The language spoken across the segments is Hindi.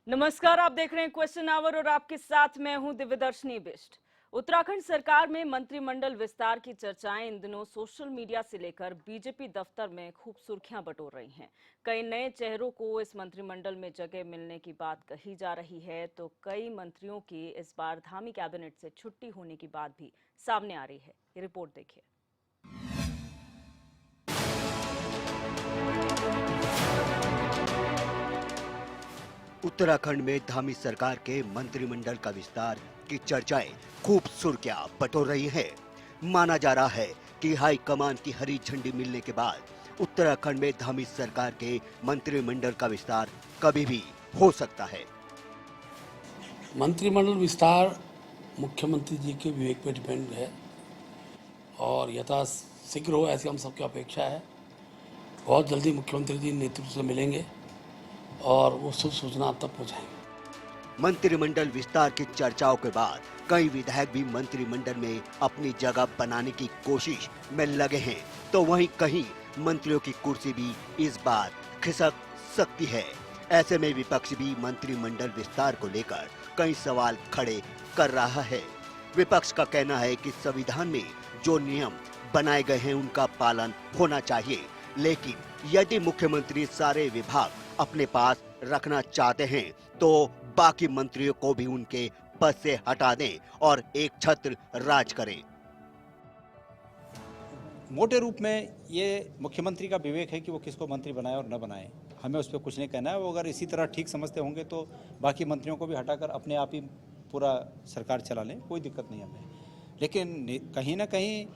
नमस्कार, आप देख रहे हैं क्वेश्चन आवर और आपके साथ मैं हूं दिव्यदर्शनी बिष्ट। उत्तराखंड सरकार में मंत्रिमंडल विस्तार की चर्चाएं इन दिनों सोशल मीडिया से लेकर बीजेपी दफ्तर में खूब सुर्खियां बटोर रही हैं। कई नए चेहरों को इस मंत्रिमंडल में जगह मिलने की बात कही जा रही है, तो कई मंत्रियों की इस बार धामी कैबिनेट से छुट्टी होने की बात भी सामने आ रही है। ये रिपोर्ट देखिए। उत्तराखंड में धामी सरकार के मंत्रिमंडल का विस्तार की चर्चाएं खूब सुर्खियां बटोर रही हैं। माना जा रहा है कि हाई कमान की हरी झंडी मिलने के बाद उत्तराखंड में धामी सरकार के मंत्रिमंडल का विस्तार कभी भी हो सकता है। मंत्रिमंडल विस्तार मुख्यमंत्री जी के विवेक पर डिपेंड है और यथाशीघ्र हो ऐसी हम सबकी अपेक्षा है। बहुत जल्दी मुख्यमंत्री जी नेतृत्व से मिलेंगे और वो शुभ सूचना आप तक पहुँचाएंगे। मंत्रिमंडल विस्तार की चर्चाओं के बाद कई विधायक भी मंत्रिमंडल में अपनी जगह बनाने की कोशिश में लगे हैं, तो वहीं कहीं मंत्रियों की कुर्सी भी इस बार खिसक सकती है। ऐसे में विपक्ष भी मंत्रिमंडल विस्तार को लेकर कई सवाल खड़े कर रहा है। विपक्ष का कहना है कि संविधान में जो नियम बनाए गए हैं उनका पालन होना चाहिए, लेकिन यदि मुख्यमंत्री सारे विभाग अपने पास रखना चाहते हैं तो बाकी मंत्रियों को भी उनके पद से हटा दें और एक छत्र राज करें। मोटे रूप में ये मुख्यमंत्री का विवेक है कि वो किसको मंत्री बनाए और न बनाए। हमें उस पर कुछ नहीं कहना है। वो अगर इसी तरह ठीक समझते होंगे तो बाकी मंत्रियों को भी हटाकर अपने आप ही पूरा सरकार चला लें, कोई दिक्कत नहीं हमें। लेकिन कहीं ना कहीं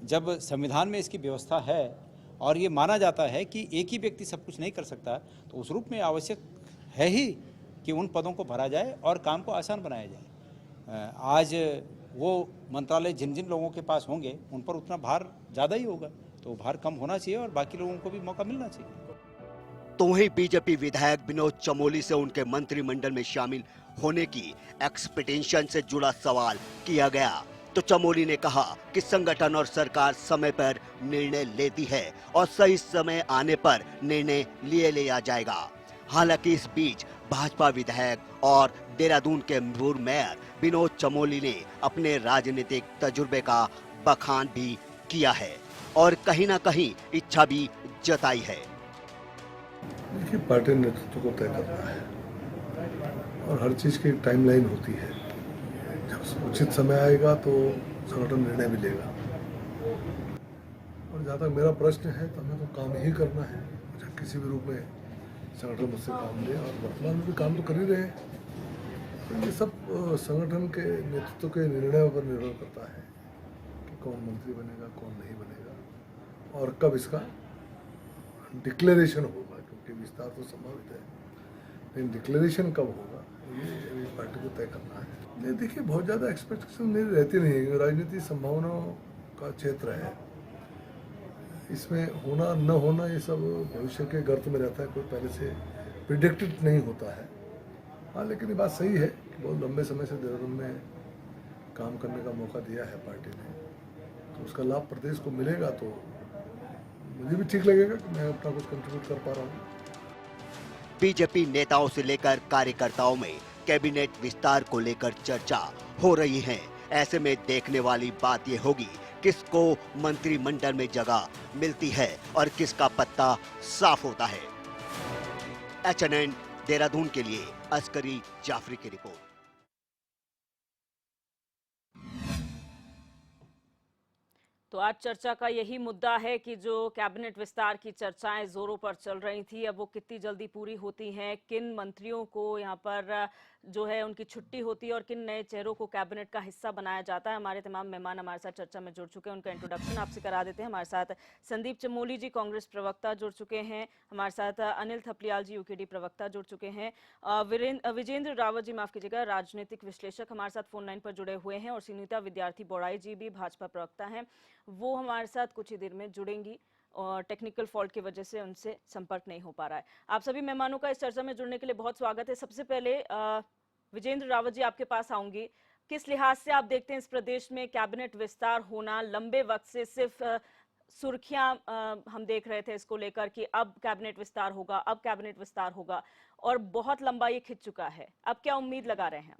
जब संविधान में इसकी व्यवस्था है और ये माना जाता है कि एक ही व्यक्ति सब कुछ नहीं कर सकता, तो उस रूप में आवश्यक है ही कि उन पदों को भरा जाए और काम को आसान बनाया जाए। आज वो मंत्रालय जिन जिन लोगों के पास होंगे उन पर उतना भार ज़्यादा ही होगा, तो भार कम होना चाहिए और बाकी लोगों को भी मौका मिलना चाहिए। तो वहीं बीजेपी विधायक विनोद चमोली से उनके मंत्रिमंडल में शामिल होने की एक्सपेक्टेशन से जुड़ा सवाल किया गया, तो चमोली ने कहा कि संगठन और सरकार समय पर निर्णय लेती है और सही समय आने पर निर्णय लिया जाएगा। हालांकि इस बीच भाजपा विधायक और देहरादून के पूर्व मेयर विनोद चमोली ने अपने राजनीतिक तजुर्बे का बखान भी किया है और कहीं ना कहीं इच्छा भी जताई है। देखिए, पार्टी नेतृत्व को तय करना है और हर चीज की टाइमलाइन होती है। जब उचित समय आएगा तो संगठन निर्णय भी लेगा। और जहाँ तक मेरा प्रश्न है तो हमें तो काम ही करना है, मुझे किसी भी रूप में संगठन मुझसे काम ले, और वर्तमान में भी काम तो कर ही रहे हैं। तो ये सब संगठन के नेतृत्व के निर्णयों पर निर्भर करता है कि कौन मंत्री बनेगा, कौन नहीं बनेगा और कब इसका डिक्लेरेशन होगा, क्योंकि विस्तार तो संभावित है, लेकिन डिक्लेरेशन कब होगा ये पार्टी को तय करना है। नहीं, देखिए, बहुत ज़्यादा एक्सपेक्टेशन मेरी रहती नहीं है। राजनीति संभावनाओं का क्षेत्र है, इसमें होना न होना ये सब भविष्य के गर्त में रहता है, कोई पहले से प्रिडिक्टेड नहीं होता है। हाँ, लेकिन ये बात सही है कि बहुत लंबे समय से देहरादून में काम करने का मौका दिया है पार्टी ने, तो उसका लाभ प्रदेश को मिलेगा तो मुझे भी ठीक लगेगा कि मैं अपना कुछ कंट्रीब्यूट कर पा रहा हूँ। बीजेपी नेताओं से लेकर कार्यकर्ताओं में कैबिनेट विस्तार को लेकर चर्चा हो रही है। ऐसे में देखने वाली बात ये होगी किसको मंत्रिमंडल में जगह मिलती है और किसका पत्ता साफ होता है। HNN देहरादून के लिए अस्करी जाफरी की रिपोर्ट। तो आज चर्चा का यही मुद्दा है कि जो कैबिनेट विस्तार की चर्चाएं जोरों पर चल रही थी, अब वो कितनी जल्दी पूरी होती हैं, किन मंत्रियों को यहाँ पर जो है उनकी छुट्टी होती है और किन नए चेहरों को कैबिनेट का हिस्सा बनाया जाता है। हमारे तमाम मेहमान हमारे साथ चर्चा में जुड़ चुके हैं, उनका इंट्रोडक्शन आपसे करा देते हैं। हमारे साथ संदीप चमोली जी, कांग्रेस प्रवक्ता, जुड़ चुके हैं। हमारे साथ अनिल थपलियाल जी, यूकेडी प्रवक्ता, जुड़ चुके हैं। विजेंद्र रावत जी, माफ कीजिएगा, राजनीतिक विश्लेषक हमारे साथ फोन लाइन पर जुड़े हुए हैं। और सुनीता विद्यार्थी बोड़ाई जी भी भाजपा प्रवक्ता हैं, वो हमारे साथ कुछ ही देर में जुड़ेंगी और टेक्निकल फॉल्ट की वजह से उनसे संपर्क नहीं हो पा रहा है। आप सभी मेहमानों का इस चर्चा में जुड़ने के लिए बहुत स्वागत है। सबसे पहले विजेंद्र रावत जी, आपके पास आऊंगी। किस लिहाज से आप देखते हैं इस प्रदेश में कैबिनेट विस्तार होना लंबे वक्त से सिर्फ सुर्खियां हम देख रहे थे इसको लेकर कि अब कैबिनेट विस्तार होगा, अब कैबिनेट विस्तार होगा, और बहुत लंबा ये खिंच चुका है। अब क्या उम्मीद लगा रहे हैं?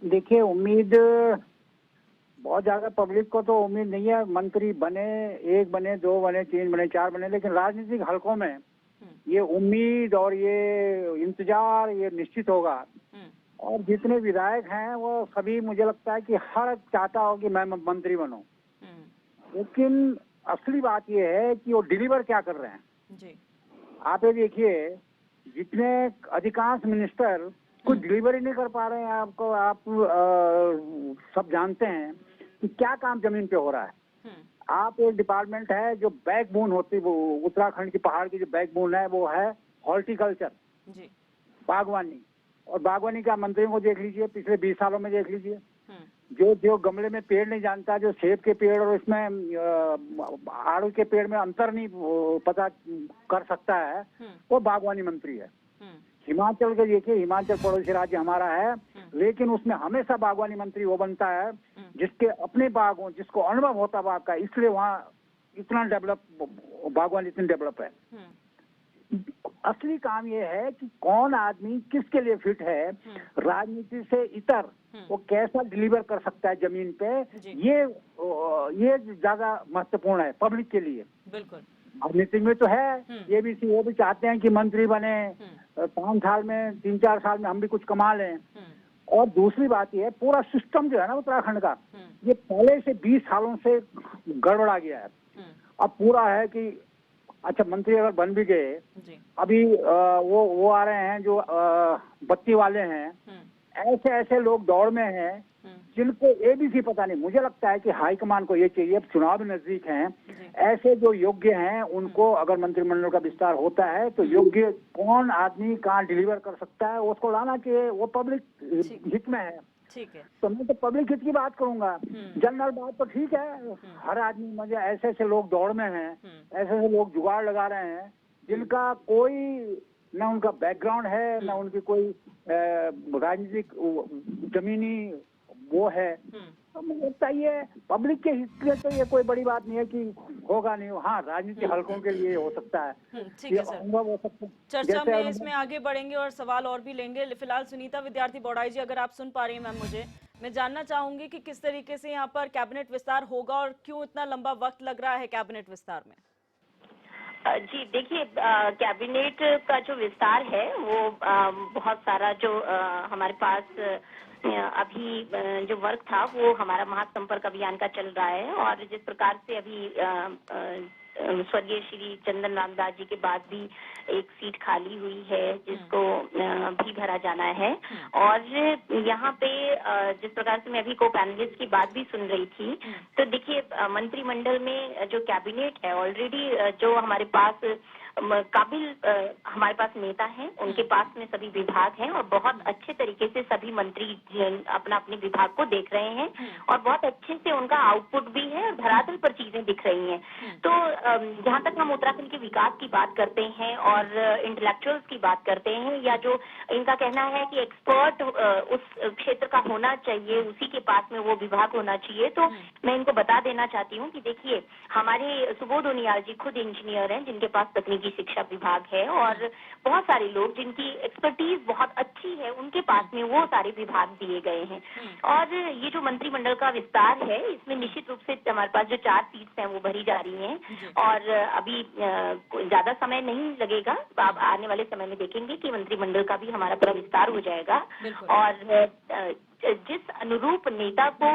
देखिए, उम्मीद बहुत ज्यादा पब्लिक को तो उम्मीद नहीं है। मंत्री बने, 1 बने, 2 बने, 3 बने, 4 बने, लेकिन राजनीतिक हलकों में ये उम्मीद और ये इंतजार ये निश्चित होगा। और जितने विधायक हैं वो सभी, मुझे लगता है कि हर चाहता हो कि मैं मंत्री बनूं, लेकिन असली बात ये है कि वो डिलीवर क्या कर रहे हैं। जी। आप ये देखिए, जितने अधिकांश मिनिस्टर कुछ डिलीवरी नहीं कर पा रहे हैं। आप सब जानते हैं कि क्या काम जमीन पे हो रहा है। आप एक डिपार्टमेंट है जो बैकबोन होती, वो उत्तराखंड की पहाड़ की जो बैकबोन है वो है हॉर्टिकल्चर, बागवानी। और बागवानी का मंत्रियों को देख लीजिए, पिछले 20 सालों में देख लीजिए, जो गमले में पेड़ नहीं जानता, जो सेब के पेड़ और इसमें आड़ू के पेड़ में अंतर नहीं पता कर सकता है, वो बागवानी मंत्री है। हिमाचल के देखिए, हिमाचल पड़ोसी राज्य हमारा है, लेकिन उसमें हमेशा बागवानी मंत्री वो बनता है जिसके अपने बाग हो, जिसको अनुभव होता बाग का, इसलिए वहाँ इतना डेवलप, बागवानी इतनी डेवलप है। असली काम ये है कि कौन आदमी किसके लिए फिट है, राजनीति से इतर वो कैसा डिलीवर कर सकता है जमीन पे, ये ज्यादा महत्वपूर्ण है पब्लिक के लिए। बिल्कुल। राजनीति में तो है, ये भी वो भी चाहते हैं कि मंत्री बने, 5 साल में, 3-4 साल में हम भी कुछ कमा लें। और दूसरी बात ये है, पूरा सिस्टम जो है ना उत्तराखंड का, ये पहले से 20 सालों से गड़बड़ा गया है। अब पूरा है कि अच्छा, मंत्री अगर बन भी गए, अभी वो आ रहे हैं जो बत्ती वाले हैं, ऐसे ऐसे लोग दौड़ में हैं जिनको ABC पता नहीं। मुझे लगता है कि हाईकमान को ये चाहिए, चुनाव भी नजदीक हैं, ऐसे जो योग्य हैं उनको, अगर मंत्रिमंडल का विस्तार होता है तो योग्य कौन आदमी कहाँ डिलीवर कर सकता है उसको लाना चाहिए। वो पब्लिक हित में है। ठीक है। तो मैं तो पब्लिक हित की बात करूंगा। जनरल बात तो ठीक है, हर आदमी, मुझे ऐसे ऐसे लोग दौड़ में हैं, ऐसे ऐसे लोग जुगाड़ लगा रहे हैं जिनका कोई न उनका बैकग्राउंड है, न उनकी कोई राजनीतिक जमीनी वो है। तो मुझे लगता है ये पब्लिक के हित में तो ये कोई बड़ी बात नहीं है कि होगा नहीं। हाँ, राजनीतिक हलकों के लिए हो सकता है, ठीक है सर। अनुभव हो सकता है। चर्चा में इसमें आगे बढ़ेंगे और सवाल और भी लेंगे। फिलहाल सुनीता विद्यार्थी बौड़ाई जी, अगर आप सुन पा रही हैं मैम, मैं जानना चाहूंगी कि किस तरीके से यहाँ पर कैबिनेट विस्तार होगा और क्यों इतना लंबा वक्त लग रहा है कैबिनेट विस्तार में? जी देखिए, कैबिनेट का जो विस्तार है वो बहुत सारा जो हमारे पास अभी जो वर्क था वो हमारा महासंपर्क अभियान का चल रहा है। और जिस प्रकार से अभी स्वर्गीय श्री चंदन रामदास जी के बाद भी एक सीट खाली हुई है जिसको भी भरा जाना है। और यहाँ पे जिस प्रकार से मैं अभी को पैनलिस्ट की बात भी सुन रही थी, तो देखिए मंत्रिमंडल में जो कैबिनेट है ऑलरेडी जो हमारे पास काबिल हमारे पास नेता हैं, उनके पास में सभी विभाग हैं और बहुत अच्छे तरीके से सभी मंत्री अपना अपने विभाग को देख रहे हैं और बहुत अच्छे से उनका आउटपुट भी है और धरातल पर चीजें दिख रही हैं। तो जहाँ तक हम उत्तराखंड के विकास की बात करते हैं और इंटेलेक्चुअल्स की बात करते हैं, या जो इनका कहना है कि एक्सपर्ट उस क्षेत्र का होना चाहिए, उसी के पास में वो विभाग होना चाहिए, तो मैं इनको बता देना चाहती हूँ कि देखिए हमारे सुबोध उनियाल जी खुद इंजीनियर हैं जिनके पास तकनीकी शिक्षा विभाग है और बहुत सारे लोग जिनकी एक्सपर्टीज बहुत अच्छी है उनके पास में वो सारे विभाग दिए गए हैं। और ये जो मंत्रिमंडल का विस्तार है इसमें निश्चित रूप से हमारे पास जो 4 सीट्स हैं वो भरी जा रही हैं और अभी ज्यादा समय नहीं लगेगा। आप आने वाले समय में देखेंगे कि मंत्रिमंडल का भी हमारा पूरा विस्तार हो जाएगा और जिस अनुरूप नेता को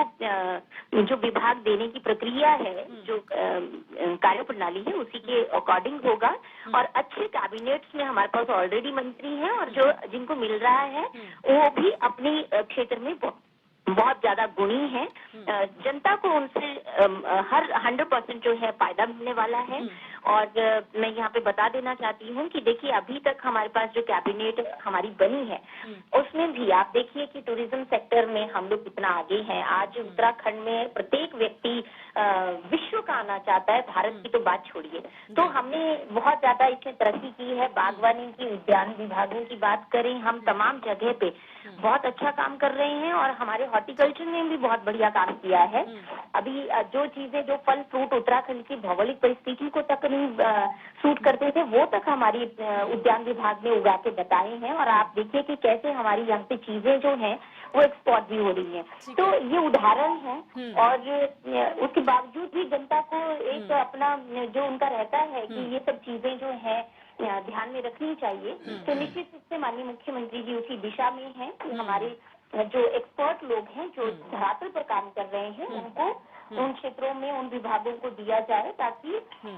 जो विभाग देने की प्रक्रिया है, जो कार्य प्रणाली है, उसी के अकॉर्डिंग होगा। और अच्छे कैबिनेट्स में हमारे पास ऑलरेडी मंत्री हैं और जो जिनको मिल रहा है वो भी अपने क्षेत्र में बहुत ज्यादा गुणी है। जनता को उनसे हर 100% जो है फायदा मिलने वाला है और मैं यहाँ पे बता देना चाहती हूँ कि देखिए अभी तक हमारे पास जो कैबिनेट हमारी बनी है उसमें भी आप देखिए कि टूरिज्म सेक्टर में हम लोग कितना आगे हैं। आज उत्तराखंड में प्रत्येक व्यक्ति विश्व का आना चाहता है, भारत की तो बात छोड़िए। तो हमने बहुत ज्यादा इसमें तरक्की की है। बागवानी की, उद्यान विभागों की बात करें, हम तमाम जगह पे बहुत अच्छा काम कर रहे हैं और हमारे हॉर्टिकल्चर ने भी बहुत बढ़िया काम किया है। अभी जो चीजें, जो फल फ्रूट उत्तराखंड की भौगोलिक परिस्थिति को तक नहीं सूट करते थे, वो तक हमारी उद्यान विभाग ने उगा के बताए हैं। और आप देखिए कि कैसे हमारी यहाँ पे चीजें जो हैं वो एक्सपोर्ट भी हो रही हैं। तो ये उदाहरण है। और उसके बावजूद भी जनता को एक अपना जो उनका रहता है कि ये सब चीजें जो है ध्यान में रखनी चाहिए। तो निश्चित रूप से माननीय मुख्यमंत्री जी उसी दिशा में हैं कि हमारे जो एक्सपर्ट लोग हैं, जो धरातल पर काम कर रहे हैं, उनको उन क्षेत्रों में, उन विभागों को दिया जाए ताकि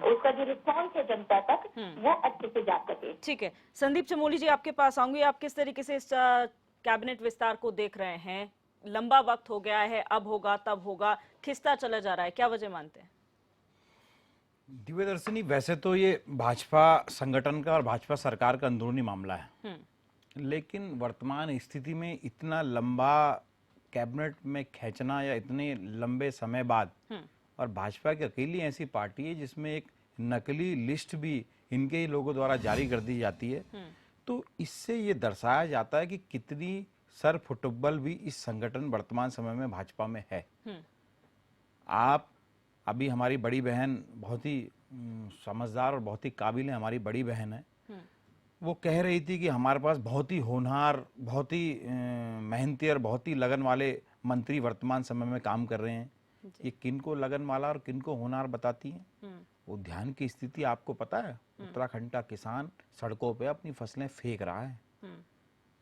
उसका जो रिस्पॉन्स है जनता तक वो अच्छे से जा सके। ठीक है, संदीप चमोली जी आपके पास आऊंगी। आप किस तरीके से इस कैबिनेट विस्तार को देख रहे हैं? लंबा वक्त हो गया है, अब होगा तब होगा, खिसता चला जा रहा है, क्या वजह मानते हैं? दिव्यदर्शनी, वैसे तो ये भाजपा संगठन का और भाजपा सरकार का अंदरूनी मामला है, लेकिन वर्तमान स्थिति में इतना लंबा कैबिनेट में खींचना या इतने लंबे समय बाद, और भाजपा की अकेली ऐसी पार्टी है जिसमें एक नकली लिस्ट भी इनके ही लोगों द्वारा जारी कर दी जाती है, तो इससे ये दर्शाया जाता है कि कितनी सर फुटबॉल भी इस संगठन वर्तमान समय में भाजपा में है। आप अभी, हमारी बड़ी बहन बहुत ही समझदार और बहुत ही काबिल है, हमारी बड़ी बहन है, वो कह रही थी कि हमारे पास बहुत ही होनहार, बहुत ही मेहनती और बहुत ही लगन वाले मंत्री वर्तमान समय में काम कर रहे हैं। ये किन को लगन वाला और किन को होनहार बताती हैं? उद्यान की स्थिति आपको पता है, उत्तराखंड का किसान सड़कों पे अपनी फसलें फेंक रहा है।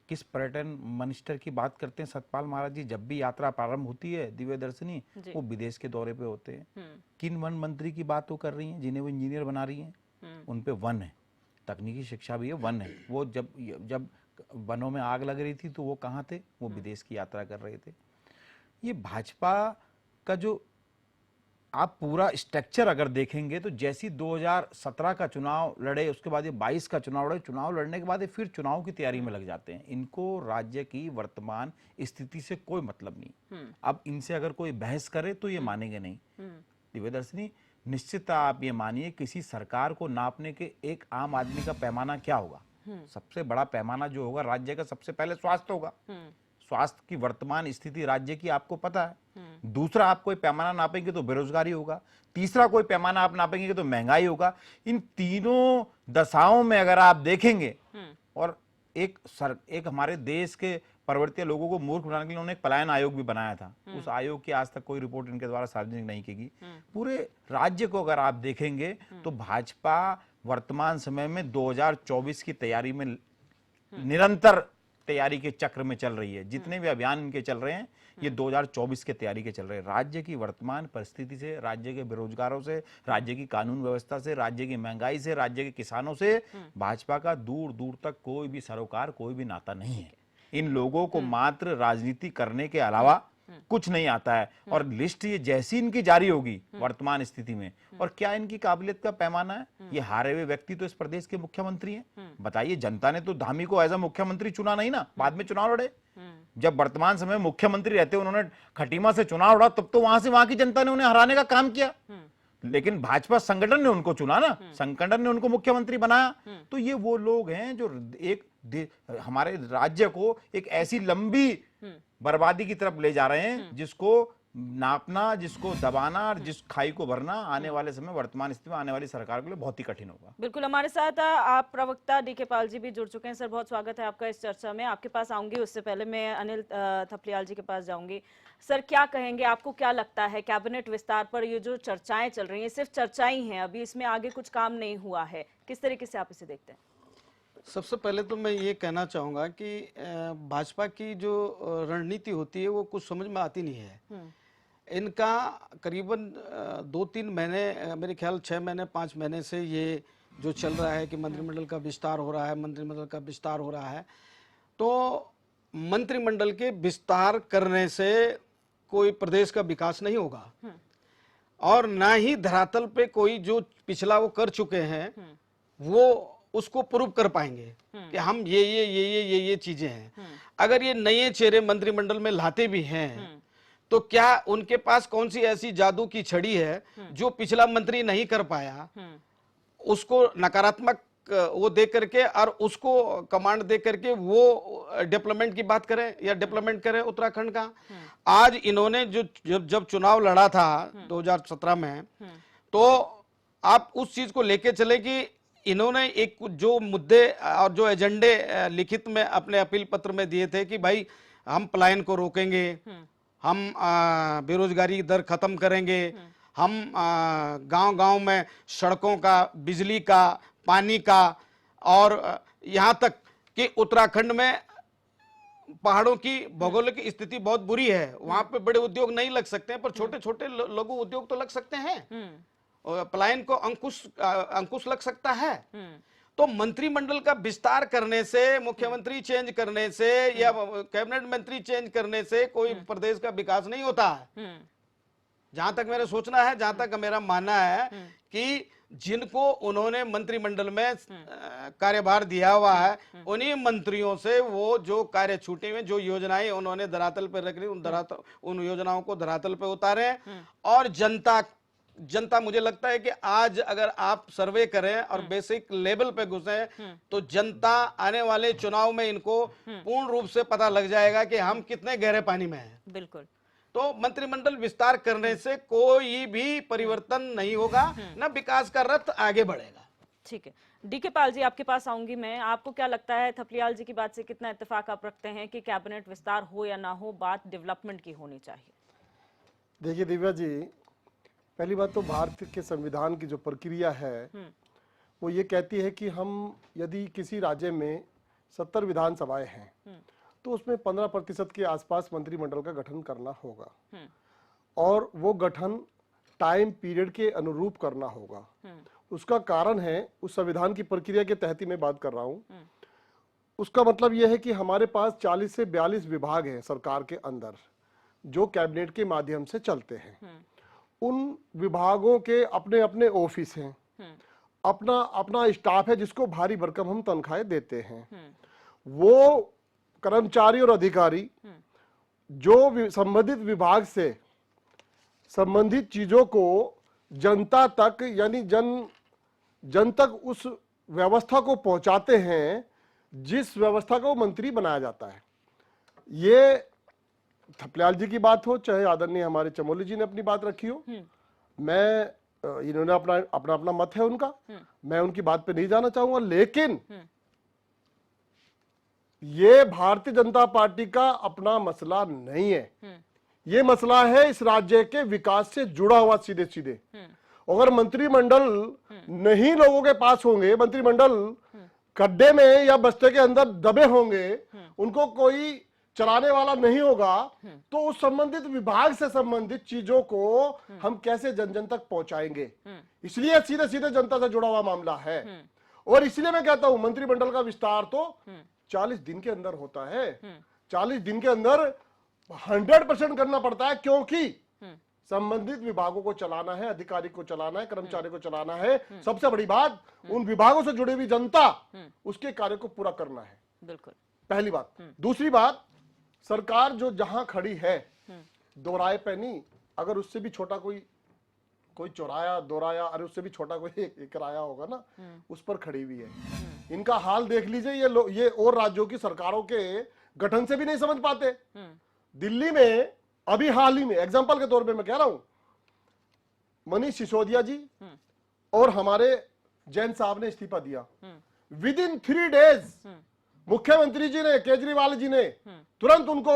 किस पर्यटन मिनिस्टर की बात करते हैं सतपाल महाराज जी? जब भी यात्रा प्रारंभ होती है दिव्यदर्शनी, वो विदेश के दौरे पे होते हैं। किन वन मंत्री की बात वो कर रही हैं जिन्हें वो इंजीनियर बना रही हैं? उन पे वन है, तकनीकी शिक्षा भी है, वन है। वो जब वनों में आग लग रही थी तो वो कहाँ थे? वो विदेश की यात्रा कर रहे थे। ये भाजपा का जो आप पूरा स्ट्रक्चर अगर देखेंगे तो जैसी 2017 का चुनाव लड़े, उसके बाद ये 22 का चुनाव लड़े, चुनाव लड़ने के बाद ये फिर चुनाव की तैयारी में लग जाते हैं। इनको राज्य की वर्तमान स्थिति से कोई मतलब नहीं। अब इनसे अगर कोई बहस करे तो ये मानेंगे नहीं। दिव्यदर्शनी, निश्चित आप ये मानिए, किसी सरकार को नापने के एक आम आदमी का पैमाना क्या होगा? सबसे बड़ा पैमाना जो होगा राज्य का, सबसे पहले स्वास्थ्य होगा। स्वास्थ्य की वर्तमान स्थिति राज्य की आपको पता है। दूसरा, आप कोई पैमाना नापेंगे तो बेरोजगारी होगा। तीसरा, कोई पैमाना आप नापेंगे तो महंगाई होगा। इन तीनों दशाओं में अगर आप देखेंगे, और एक हमारे देश के परवर्ती लोगों को मूर्ख बनाने के लिए उन्होंने एक पलायन आयोग भी बनाया था। उस आयोग की आज तक कोई रिपोर्ट इनके द्वारा सार्वजनिक नहीं की गई। पूरे राज्य को अगर आप देखेंगे तो भाजपा वर्तमान समय में 2024 की तैयारी में निरंतर तैयारी के चक्र में चल रही है। जितने भी अभियान इनके चल रहे हैं ये 2024 के तैयारी के चल रहे हैं। राज्य की वर्तमान परिस्थिति से, राज्य के बेरोजगारों से, राज्य की कानून व्यवस्था से, राज्य की महंगाई से, राज्य के किसानों से भाजपा का दूर दूर तक कोई भी सरोकार, कोई भी नाता नहीं है। इन लोगों को मात्र राजनीति करने के अलावा कुछ नहीं आता है। और लिस्ट ये जैसी इनकी जारी होगी वर्तमान स्थिति में, और क्या इनकी काबिलियत का पैमाना है? ये हारे हुए व्यक्ति तो इस प्रदेश के मुख्यमंत्री हैं। बताइए, जनता ने तो धामी को एज अ मुख्यमंत्री चुना नहीं ना, बाद में चुनाव लड़े। जब वर्तमान समय में मुख्यमंत्री रहते उन्होंने खटीमा से चुनाव लड़ा, तब तो वहां से वहां की जनता ने उन्हें हराने का काम किया। लेकिन भाजपा संगठन ने उनको चुना ना, संगठन ने उनको मुख्यमंत्री बनाया। तो ये वो लोग हैं जो हमारे राज्य को एक ऐसी लंबी बर्बादी की तरफ ले जा रहे हैं जिसको नापना, जिसको दबाना और जिस खाई को भरना आने वाले समय, वर्तमान स्थिति में आने वाली सरकार के लिए बहुत ही कठिन होगा। बिल्कुल, हमारे साथ आप प्रवक्ता डीके पाल जी भी जुड़ चुके हैं। सर, बहुत स्वागत है आपका इस चर्चा में। आपके पास आऊंगी, उससे पहले मैं अनिल थपलियाल जी के पास जाऊंगी। सर, क्या कहेंगे, आपको क्या लगता है कैबिनेट विस्तार पर ये जो चर्चाएं चल रही हैं, सिर्फ चर्चाएं हैं, अभी इसमें आगे कुछ काम नहीं हुआ है, किस तरीके से आप इसे देखते हैं? सबसे पहले तो मैं ये कहना चाहूँगा कि भाजपा की जो रणनीति होती है वो कुछ समझ में आती नहीं है। इनका करीबन 2-3 महीने, मेरे ख्याल 6 महीने 5 महीने से ये जो चल रहा है कि मंत्रिमंडल का विस्तार हो रहा है, मंत्रिमंडल का विस्तार हो रहा है। तो मंत्रिमंडल के विस्तार करने से कोई प्रदेश का विकास नहीं होगा। और ना ही धरातल पे कोई जो पिछला वो कर चुके हैं वो उसको प्रूव कर पाएंगे कि हम ये चीजें हैं। अगर ये नए चेहरे मंत्रिमंडल में लाते भी हैं तो क्या उनके पास कौन सी ऐसी जादू की छड़ी है जो पिछला मंत्री नहीं कर पाया, उसको नकारात्मक वो दे करके और उसको कमांड दे करके वो डेवलपमेंट की बात करें या डेवलपमेंट करें उत्तराखंड का। आज इन्होंने जो जब चुनाव लड़ा था 2017 में, तो आप उस चीज को लेके चले कि इन्होंने एक जो मुद्दे और जो एजेंडे लिखित में अपने अपील पत्र में दिए थे कि भाई हम पलायन को रोकेंगे, हम बेरोजगारी दर खत्म करेंगे, हम गांव-गांव में सड़कों का, बिजली का, पानी का, और यहाँ तक कि उत्तराखंड में पहाड़ों की भौगोलिक स्थिति बहुत बुरी है, वहां पे बड़े उद्योग नहीं लग सकते हैं पर छोटे छोटे लघु उद्योग तो लग सकते हैं, और पलायन को अंकुश लग सकता है। तो मंत्रिमंडल का विस्तार करने से, मुख्यमंत्री चेंज करने से या कैबिनेट मंत्री चेंज करने से कोई प्रदेश का विकास नहीं होता है। जहां तक मेरा सोचना है, जहां तक मेरा मानना है कि जिनको उन्होंने मंत्रिमंडल में कार्यभार दिया हुआ है, उन्हीं मंत्रियों से वो जो कार्य छूटे हुए, जो योजनाएं उन्होंने धरातल पर रख ली, उन योजनाओं को धरातल पर उतारे। और जनता मुझे लगता है कि आज अगर आप सर्वे करें और बेसिक लेवल पे घुसे तो जनता आने वाले चुनाव में इनको पूर्ण रूप से पता लग जाएगा कि हम कितने गहरे पानी में हैं। बिल्कुल। तो मंत्रिमंडल विस्तार करने से कोई भी परिवर्तन नहीं होगा, न विकास का रथ आगे बढ़ेगा। ठीक है, डीके पाल जी आपके पास आऊंगी मैं। आपको क्या लगता है, थपलियाल जी की बात से कितना इत्तेफाक आप रखते हैं कि कैबिनेट विस्तार हो या ना हो, बात डेवलपमेंट की होनी चाहिए? देखिए दिव्या जी, पहली बात तो भारत के संविधान की जो प्रक्रिया है वो ये कहती है कि हम यदि किसी राज्य में 70 विधानसभाएं हैं तो उसमें 15% के आसपास मंत्रिमंडल का गठन करना होगा, और वो गठन टाइम पीरियड के अनुरूप करना होगा। उसका कारण है, उस संविधान की प्रक्रिया के तहत ही मैं बात कर रहा हूँ, उसका मतलब यह है कि हमारे पास 40 से 42 विभाग हैं सरकार के अंदर जो कैबिनेट के माध्यम से चलते हैं। उन विभागों के अपने अपने ऑफिस हैं, अपना अपना स्टाफ है जिसको भारी भरकम हम तनख्वाहें देते हैं। वो कर्मचारी और अधिकारी जो संबंधित विभाग से संबंधित चीजों को जनता तक, यानी जन तक उस व्यवस्था को पहुंचाते हैं जिस व्यवस्था को मंत्री बनाया जाता है। ये थपलियाल जी की बात हो, चाहे आदरणीय हमारे चमोली जी ने अपनी बात रखी हो, मैं इन्होंने अपना मत है उनका, मैं उनकी बात पे नहीं जाना चाहूंगा, लेकिन ये भारतीय जनता पार्टी का अपना मसला नहीं है। ये मसला है इस राज्य के विकास से जुड़ा हुआ सीधे सीधे। अगर मंत्रिमंडल नहीं लोगों के पास होंगे, मंत्रिमंडल खड्डे में या बस्ते के अंदर दबे होंगे, उनको कोई चलाने वाला नहीं होगा, तो उस संबंधित विभाग से संबंधित चीजों को हम कैसे जन जन तक पहुंचाएंगे? इसलिए सीधे सीधे जनता से जुड़ा हुआ मामला है। और इसलिए मैं कहता हूं मंत्रिमंडल का विस्तार तो 40 दिन के अंदर होता है। 40 दिन के अंदर 100% करना पड़ता है, क्योंकि संबंधित विभागों को चलाना है, अधिकारी को चलाना है, कर्मचारी को चलाना है। सबसे बड़ी बात, उन विभागों से जुड़ी हुई जनता, उसके कार्य को पूरा करना है। बिल्कुल, पहली बात। दूसरी बात, सरकार जो जहां खड़ी है, दोराए पे नहीं, अगर उससे भी छोटा कोई चौराया, दोराया, अरे उससे भी छोटा कोई एक किराया होगा ना, उस पर खड़ी हुई है। इनका हाल देख लीजिए, ये और राज्यों की सरकारों के गठन से भी नहीं समझ पाते। दिल्ली में अभी हाल ही में, एग्जांपल के तौर पे मैं कह रहा हूं, मनीष सिसोदिया जी और हमारे जैन साहब ने इस्तीफा दिया। विद इन 3 डेज मुख्यमंत्री जी ने, केजरीवाल जी ने तुरंत उनको,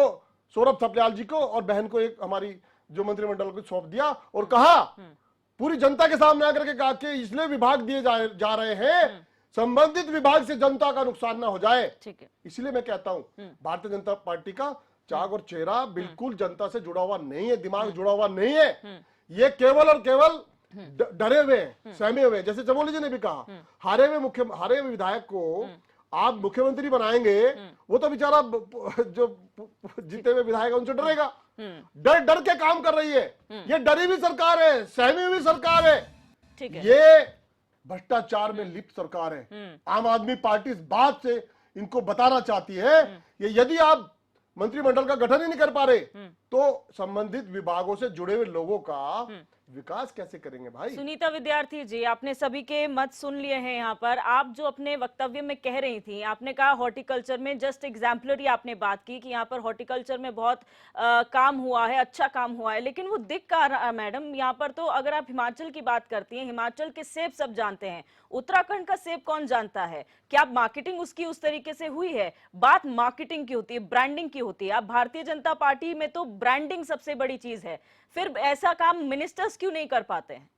सौरभ थपलियाल जी को और बहन को, एक हमारी जो मंत्रिमंडल को सौंप दिया और कहा, पूरी जनता के सामने आकर के कहा कि इसलिए विभाग दिए जा रहे हैं, संबंधित विभाग से जनता का नुकसान ना हो जाए। ठीक है। इसलिए मैं कहता हूं भारतीय जनता पार्टी का चाक और चेहरा बिल्कुल जनता से जुड़ा हुआ नहीं है, दिमाग जुड़ा हुआ नहीं है। ये केवल और केवल डरे हुए हैं, सहमे हुए हैं। जैसे चमोली जी ने भी कहा, हारे हुए विधायक को आप मुख्यमंत्री बनाएंगे, वो तो बेचारा जो जीते हुए विधायक है उनसे डरेगा। डर डर के काम कर रही है। ये डरी भी सरकार है, सहमी हुई सरकार है। ठीक है। ये भ्रष्टाचार में लिप्त सरकार है। आम आदमी पार्टी इस बात से इनको बताना चाहती है कि यदि आप मंत्रिमंडल का गठन ही नहीं कर पा रहे तो संबंधित विभागों से जुड़े हुए लोगों का विकास कैसे करेंगे भाई। सुनीता विद्यार्थी जी, आपने सभी के मत सुन लिए हैं। यहाँ पर आप जो अपने वक्तव्य में कह रही थी, आपने कहा हॉर्टिकल्चर में जस्ट एग्जाम्पलरी आपने बात की कि यहाँ पर हॉर्टिकल्चर में बहुत काम हुआ है, अच्छा काम हुआ है, लेकिन वो दिख का रहा मैडम। यहाँ पर तो अगर आप हिमाचल की बात करती हैं, हिमाचल के सेब सब जानते हैं, उत्तराखंड का सेब कौन जानता है? क्या मार्केटिंग उसकी उस तरीके से हुई है? बात मार्केटिंग की होती है, ब्रांडिंग की होती है। अब भारतीय जनता पार्टी में तो ब्रांडिंग सबसे बड़ी चीज है, फिर ऐसा काम मिनिस्टर्स क्यों नहीं कर पाते हैं?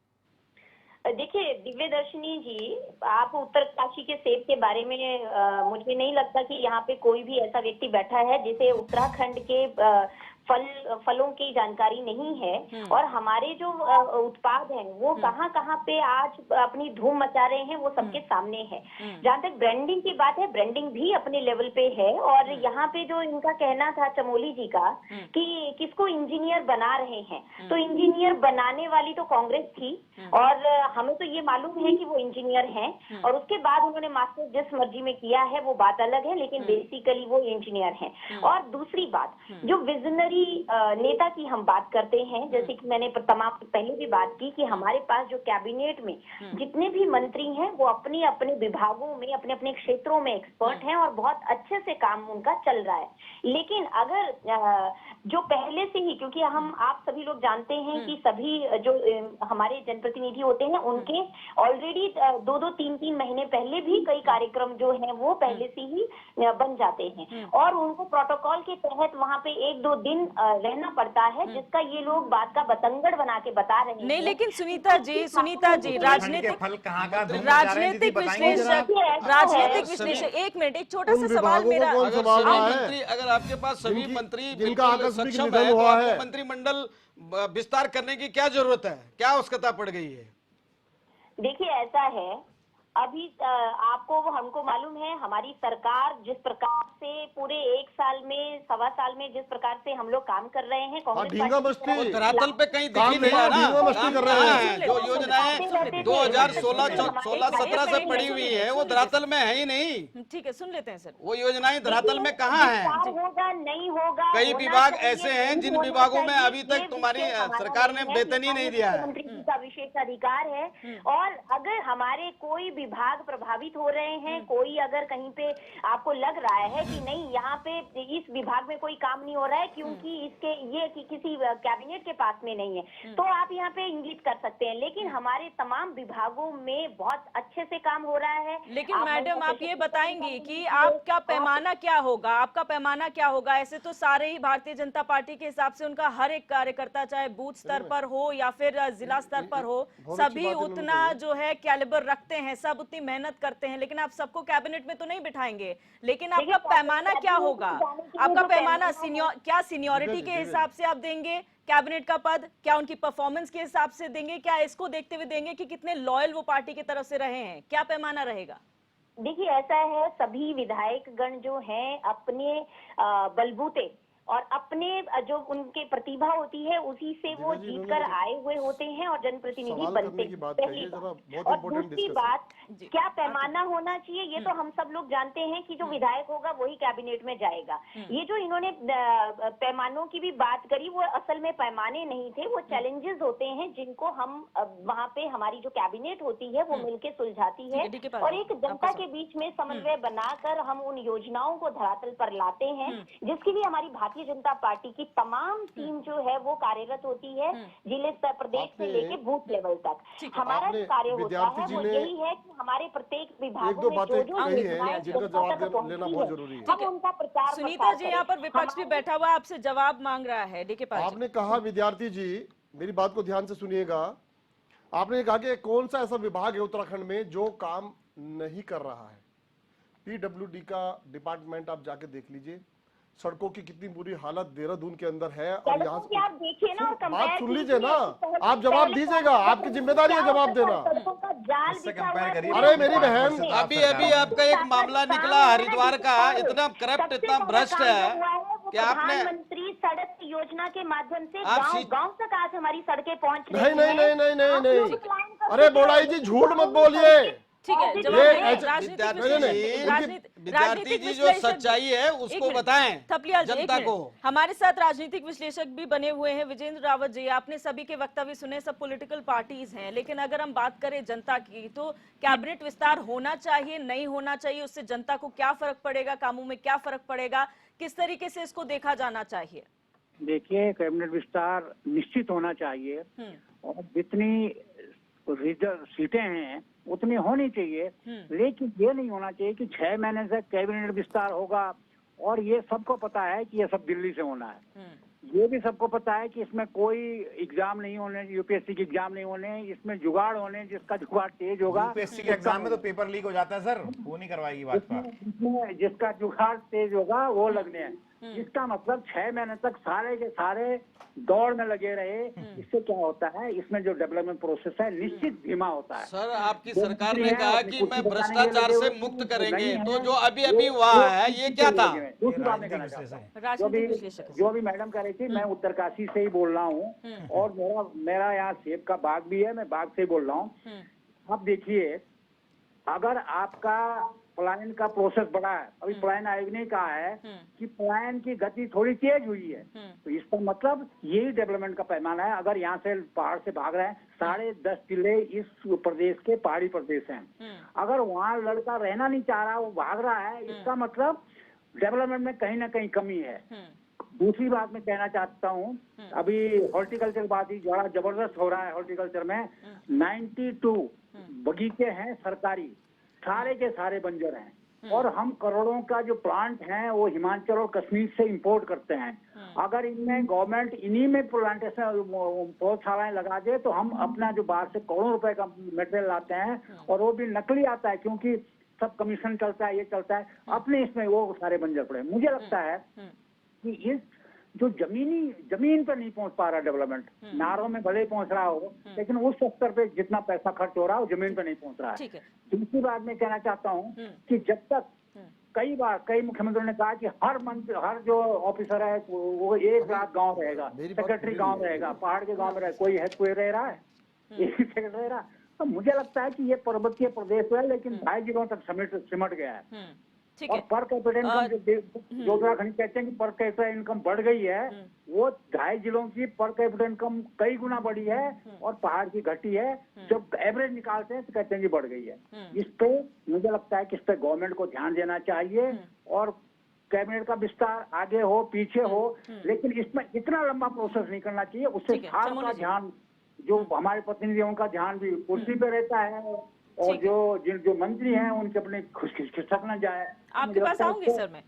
देखिए दिव्यदर्शिनी जी, आप उत्तरकाशी के सेब के बारे में मुझे नहीं लगता कि यहाँ पे कोई भी ऐसा व्यक्ति बैठा है जिसे उत्तराखंड के फलों की जानकारी नहीं है। और हमारे जो उत्पाद हैं वो कहाँ कहाँ पे आज अपनी धूम मचा रहे हैं वो सबके सामने है। जहाँ तक ब्रांडिंग की बात है, ब्रांडिंग भी अपने लेवल पे है। और यहाँ पे जो इनका कहना था चमोली जी का कि किसको इंजीनियर बना रहे हैं, तो इंजीनियर बनाने वाली तो कांग्रेस थी और हमें तो ये मालूम है कि वो इंजीनियर हैं। और उसके बाद उन्होंने मास्टर्स जिस मर्जी में किया है वो बात अलग है, लेकिन बेसिकली वो इंजीनियर हैं। और दूसरी बात, जो विजनरी नेता की हम बात करते हैं, जैसे कि मैंने तमाम पहले भी बात की कि हमारे पास जो कैबिनेट में जितने भी मंत्री हैं वो अपने अपने विभागों में, अपने अपने क्षेत्रों में एक्सपर्ट हैं और बहुत अच्छे से काम उनका चल रहा है। लेकिन अगर जो पहले से ही, क्योंकि आप सभी लोग जानते हैं कि सभी जो हमारे जनप्रतिनिधि होते हैं उनके ऑलरेडी 2-2, 3-3 महीने पहले भी कई कार्यक्रम जो हैं वो पहले से ही बन जाते हैं और उनको प्रोटोकॉल के तहत वहां पे 1-2 दिन रहना पड़ता है, जिसका ये लोग बात का बतंगड़ बना के बता रहे हैं। नहीं, लेकिन सुनीता जी, राजनीतिक विश्लेषक, एक मिनट, एक छोटा सा सवाल मेरा। अगर आपके पास सभी मंत्री जिनका बिल्कुल आकस्मिक सक्षम निधन है तो हुआ आपको है, मंत्रिमंडल विस्तार करने की क्या जरूरत है? क्या आवश्यकता पड़ गई है? देखिए ऐसा है, अभी आपको हमको मालूम है हमारी सरकार जिस प्रकार से पूरे 1 साल में, 1.25 साल में जिस प्रकार से हम लोग काम कर रहे हैं, कांग्रेस धरातल पे कहीं दिख ही नहीं रहा ना। काम कहाँ है? जो योजनाएं 2016-17 से पड़ी हुई है वो धरातल में है ही नहीं। ठीक है, सुन लेते हैं सर। वो योजनाएं धरातल में कहाँ है? होगा नहीं होगा, कई विभाग ऐसे हैं जिन विभागों में अभी तक तुम्हारी सरकार ने वेतन ही नहीं दिया है। मंत्री का विशेषाधिकार है और अगर हमारे कोई विभाग प्रभावित हो रहे हैं, कोई अगर कहीं पे आपको लग रहा है कि नहीं यहाँ पे इस विभाग में कोई काम नहीं हो रहा है क्योंकि इसके ये किसी कैबिनेट के पास में नहीं है, तो आप यहाँ पे इंगित कर सकते हैं। लेकिन हमारे तमाम विभागों में बहुत अच्छे से काम हो रहा है। लेकिन मैडम आप ये बताएंगी कि आपका पैमाना क्या होगा? आपका पैमाना क्या होगा? ऐसे तो सारे ही भारतीय जनता पार्टी के हिसाब से उनका हर एक कार्यकर्ता, चाहे बूथ स्तर पर हो या फिर जिला स्तर पर हो, सभी उतना जो है कैलिबर रखते हैं, सब उतनी मेहनत करते हैं, लेकिन आप सबको कैबिनेट में तो नहीं बिठाएंगे। लेकिन आपका पैमाना क्या होगा? आपका पैमाना क्या सीनियरिटी के हिसाब से आप देंगे कैबिनेट का पद? क्या उनकी परफॉर्मेंस के हिसाब से देंगे? क्या इसको देखते हुए देंगे कि कितने लॉयल वो पार्टी की तरफ से रहे हैं? क्या पैमाना रहेगा? देखिए ऐसा है, सभी विधायक गण जो हैं अपने बलबूते और अपने जो उनके प्रतिभा होती है उसी से वो जीतकर आए हुए होते हैं और जनप्रतिनिधि बनते हैं, पहली बात। और दूसरी बात, क्या पैमाना होना चाहिए, ये तो हम सब लोग जानते हैं कि जो विधायक होगा वही कैबिनेट में जाएगा। ये जो इन्होंने पैमानों की भी बात करी, वो असल में पैमाने नहीं थे, वो चैलेंजेस होते हैं जिनको हम वहाँ पे हमारी जो कैबिनेट होती है वो मिलके सुलझाती है और एक जनता के बीच में समन्वय बनाकर हम उन योजनाओं को धरातल पर लाते हैं, जिसके लिए हमारी भारतीय जनता पार्टी की तमाम टीम जो है वो कार्यरत होती है, जिले स्तर, प्रदेश से लेके बूथ लेवल तक। हमारा जो कार्य होता है वो यही है कि हमारे प्रत्येक विभागों में जो हम उनका प्रचार। सुनीता जी, यहाँ पर विपक्ष भी बैठा हुआ आपसे जवाब मांग रहा है। डीके पाल, आपने कहा, विद्यार्थी जी मेरी बात को ध्यान से सुनिएगा, आपने कहा कि कौन सा ऐसा विभाग है उत्तराखंड में जो काम नहीं कर रहा है। पीडब्ल्यूडी का डिपार्टमेंट आप जाके देख लीजिए, सड़कों की कितनी बुरी हालत देहरादून के अंदर है। और सड़कों यहाँ की आप देखिए ना, और बात compare सुन लीजिए ना, कीजिए। आप जवाब पहले दीजिएगा, कौन- आपकी जिम्मेदारी है जवाब देना। सड़कों का जाल इससे बिछा हुआ compare है करिए। पूरे अरे मेरी हिंदुस्तान बहन, में। अभी अभी आपका एक मामला निकला हरिद्वार का, इतना करप्ट, इतना भ्रष्ट है कि आपने प्रधानमंत्री सड़क योजना के माध्यम से आप गांव सी- गांव तक आज हमारी सड़कें पहुंच रही नहीं नहीं हैं। नहीं नहीं नहीं आप लोग नहीं, प्लान कर अरे सकते बोड़ाई हैं। जी झूठ मत बोलिए। ठीक है, ये जवाब दें। ऐसे- राजनीतिक विद्यार्थी विश्लेषक- जी, राजनीतिक विद्यार्थी जी जो विश्लेषक- सच्चाई है एक उसको मिनट, बताएं थपलियाल जी, एक जनता मिनट। को। हमारे साथ राजनीतिक विश्लेषक भी बने हुए हैं विजेंद्र रावत जी। आपने सभी के वक्तव्य सुने, सब पॉलिटिकल पार्टीज हैं, लेकिन अगर हम बात करें जनता की, तो कैबिनेट विस्तार होना चाहिए, नहीं होना चाहिए, उससे जनता को क्या फर्क पड़ेगा, कामों में क्या फर्क पड़ेगा, किस तरीके से इसको देखा जाना चाहिए? देखिए, कैबिनेट विस्तार निश्चित होना चाहिए और जितनी रिजर्व सीटें हैं उतनी होनी चाहिए, लेकिन ये नहीं होना चाहिए कि 6 महीने से कैबिनेट विस्तार होगा और ये सबको पता है कि ये सब दिल्ली से होना है। ये भी सबको पता है कि इसमें कोई एग्जाम नहीं होने, यूपीएससी के एग्जाम नहीं होने, इसमें जुगाड़ होने, जिसका जुगाड़ तेज होगा। यूपीएससी के एग्जाम में तो पेपर लीक हो जाता है सर, वो नहीं करवाएगी भाजपा। इसमें जिसका जुगाड़ तेज होगा वो लगने हैं। इसका मतलब 6 महीने तक सारे के सारे दौड़ में लगे रहे। इससे क्या होता है, इसमें जो डेवलपमेंट प्रोसेस है निश्चित धीमा होता है। सर, आपकी जो सरकार मंत्री ने हैं, कहा अपनी कि कुर्सी मैं बचाने के भ्रष्टाचार लिए से लगे मुक्त हुए करेंगे, हैं। तो जो अभी अभी हुआ है ये क्या था? दूसरी बात नहीं राजनीतिक कहना चाहता। विश्लेषण। राजनीतिक विश्लेषक। जो भी मैडम कह रही थी, मैं उत्तरकाशी से ही बोल रहा हूँ और मेरा यहाँ सेब का बाग भी है, मैं बाग से ही बोल रहा हूँ। अब देखिए, अगर आपका पलायन का प्रोसेस बढ़ा है, अभी पलायन आयोग ने कहा है कि पलायन की गति थोड़ी तेज हुई है, तो इसका मतलब यही डेवलपमेंट का पैमाना है। अगर यहाँ से पहाड़ से भाग रहे हैं, 10.5 जिले इस प्रदेश के पहाड़ी प्रदेश हैं, अगर वहाँ लड़का रहना नहीं चाह रहा, वो भाग रहा है, इसका मतलब डेवलपमेंट में कहीं ना कहीं कमी है। दूसरी बात मैं कहना चाहता हूँ, अभी हॉर्टिकल्चर बात ही बड़ा जबरदस्त हो रहा है। हॉर्टिकल्चर में 92 बगीचे हैं सरकारी, सारे के सारे बंजर हैं और हम करोड़ों का जो प्लांट है वो हिमाचल और कश्मीर से इंपोर्ट करते हैं। अगर इनमें गवर्नमेंट इन्हीं में प्लांटेशन पौधशालाएं लगा दे तो हम अपना जो बाहर से करोड़ों रुपए का मटेरियल लाते हैं और वो भी नकली आता है, क्योंकि सब कमीशन चलता है, ये चलता है, अपने इसमें वो सारे बंजर पड़े। मुझे लगता है कि इस जो जमीन पर नहीं पहुंच पा रहा डेवलपमेंट, नारों में भले ही पहुंच रहा हो, लेकिन उस स्तर पे जितना पैसा खर्च हो रहा है वो जमीन पे नहीं पहुंच रहा है। दूसरी बात मैं कहना चाहता हूं कि जब तक कई मुख्यमंत्रियों ने कहा कि हर जो ऑफिसर है वो एक रात गांव रहेगा, सेक्रेटरी गांव रहेगा, पहाड़ के गांव में रहेगा, कोई रह रहा है, एक ही सेक्रेटरी रह रहा। तो मुझे लगता है कि ये पर्वतीय प्रदेश है, लेकिन 2.5 जिलों तक सिमट गया है। और पर कैपिटा इनकम जो उत्तराखंड कहते हैं कि पर कैपिटा इनकम बढ़ गई है, वो 2.5 जिलों की पर कैपिटा इनकम कई गुना बढ़ी है और पहाड़ की घटी है। जब एवरेज निकालते हैं तो कहते हैं कि बढ़ गई है। इस पे मुझे लगता है कि इस पे गवर्नमेंट को ध्यान देना चाहिए और कैबिनेट का विस्तार आगे हो पीछे हो, लेकिन इसमें इतना लंबा प्रोसेस नहीं करना चाहिए। उससे सबका ध्यान, जो हमारे प्रतिनिधियों का ध्यान भी कुर्सी पे रहता है और जो मंत्री हैं उनके अपने खिसक न जाए। आपके पास आऊंगी सर मैं।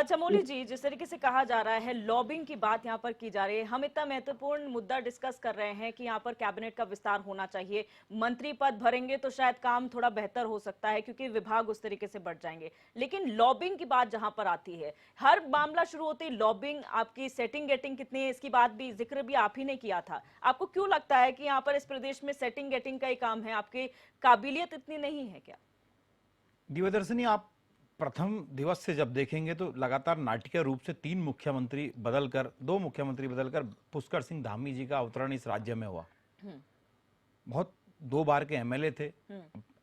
चमोली जी, जिस तरीके से कहा जा रहा है लॉबिंग की बात यहाँ पर की जा रही है, हम इतना महत्वपूर्ण मुद्दा डिस्कस कर रहे हैं कि यहाँ पर कैबिनेट का विस्तार होना चाहिए, मंत्री पद भरेंगे तो शायद काम थोड़ा बेहतर हो सकता है क्योंकि विभाग उस तरीके से बढ़ जाएंगे, लेकिन लॉबिंग की बात जहां पर आती है, हर मामला शुरू होते ही लॉबिंग, आपकी सेटिंग गेटिंग कितनी है इसकी बात भी जिक्र भी आप ही ने किया था। आपको क्यों लगता है कि यहाँ पर इस प्रदेश में सेटिंग गेटिंग का ही काम है, आपकी काबिलियत इतनी नहीं है क्या? दिव्यदर्शनी, आप प्रथम दिवस से जब देखेंगे तो लगातार नाटकीय रूप से 2 मुख्यमंत्री बदलकर पुष्कर सिंह धामी जी का अवतरण इस राज्य में हुआ। बहुत 2 बार के एमएलए थे।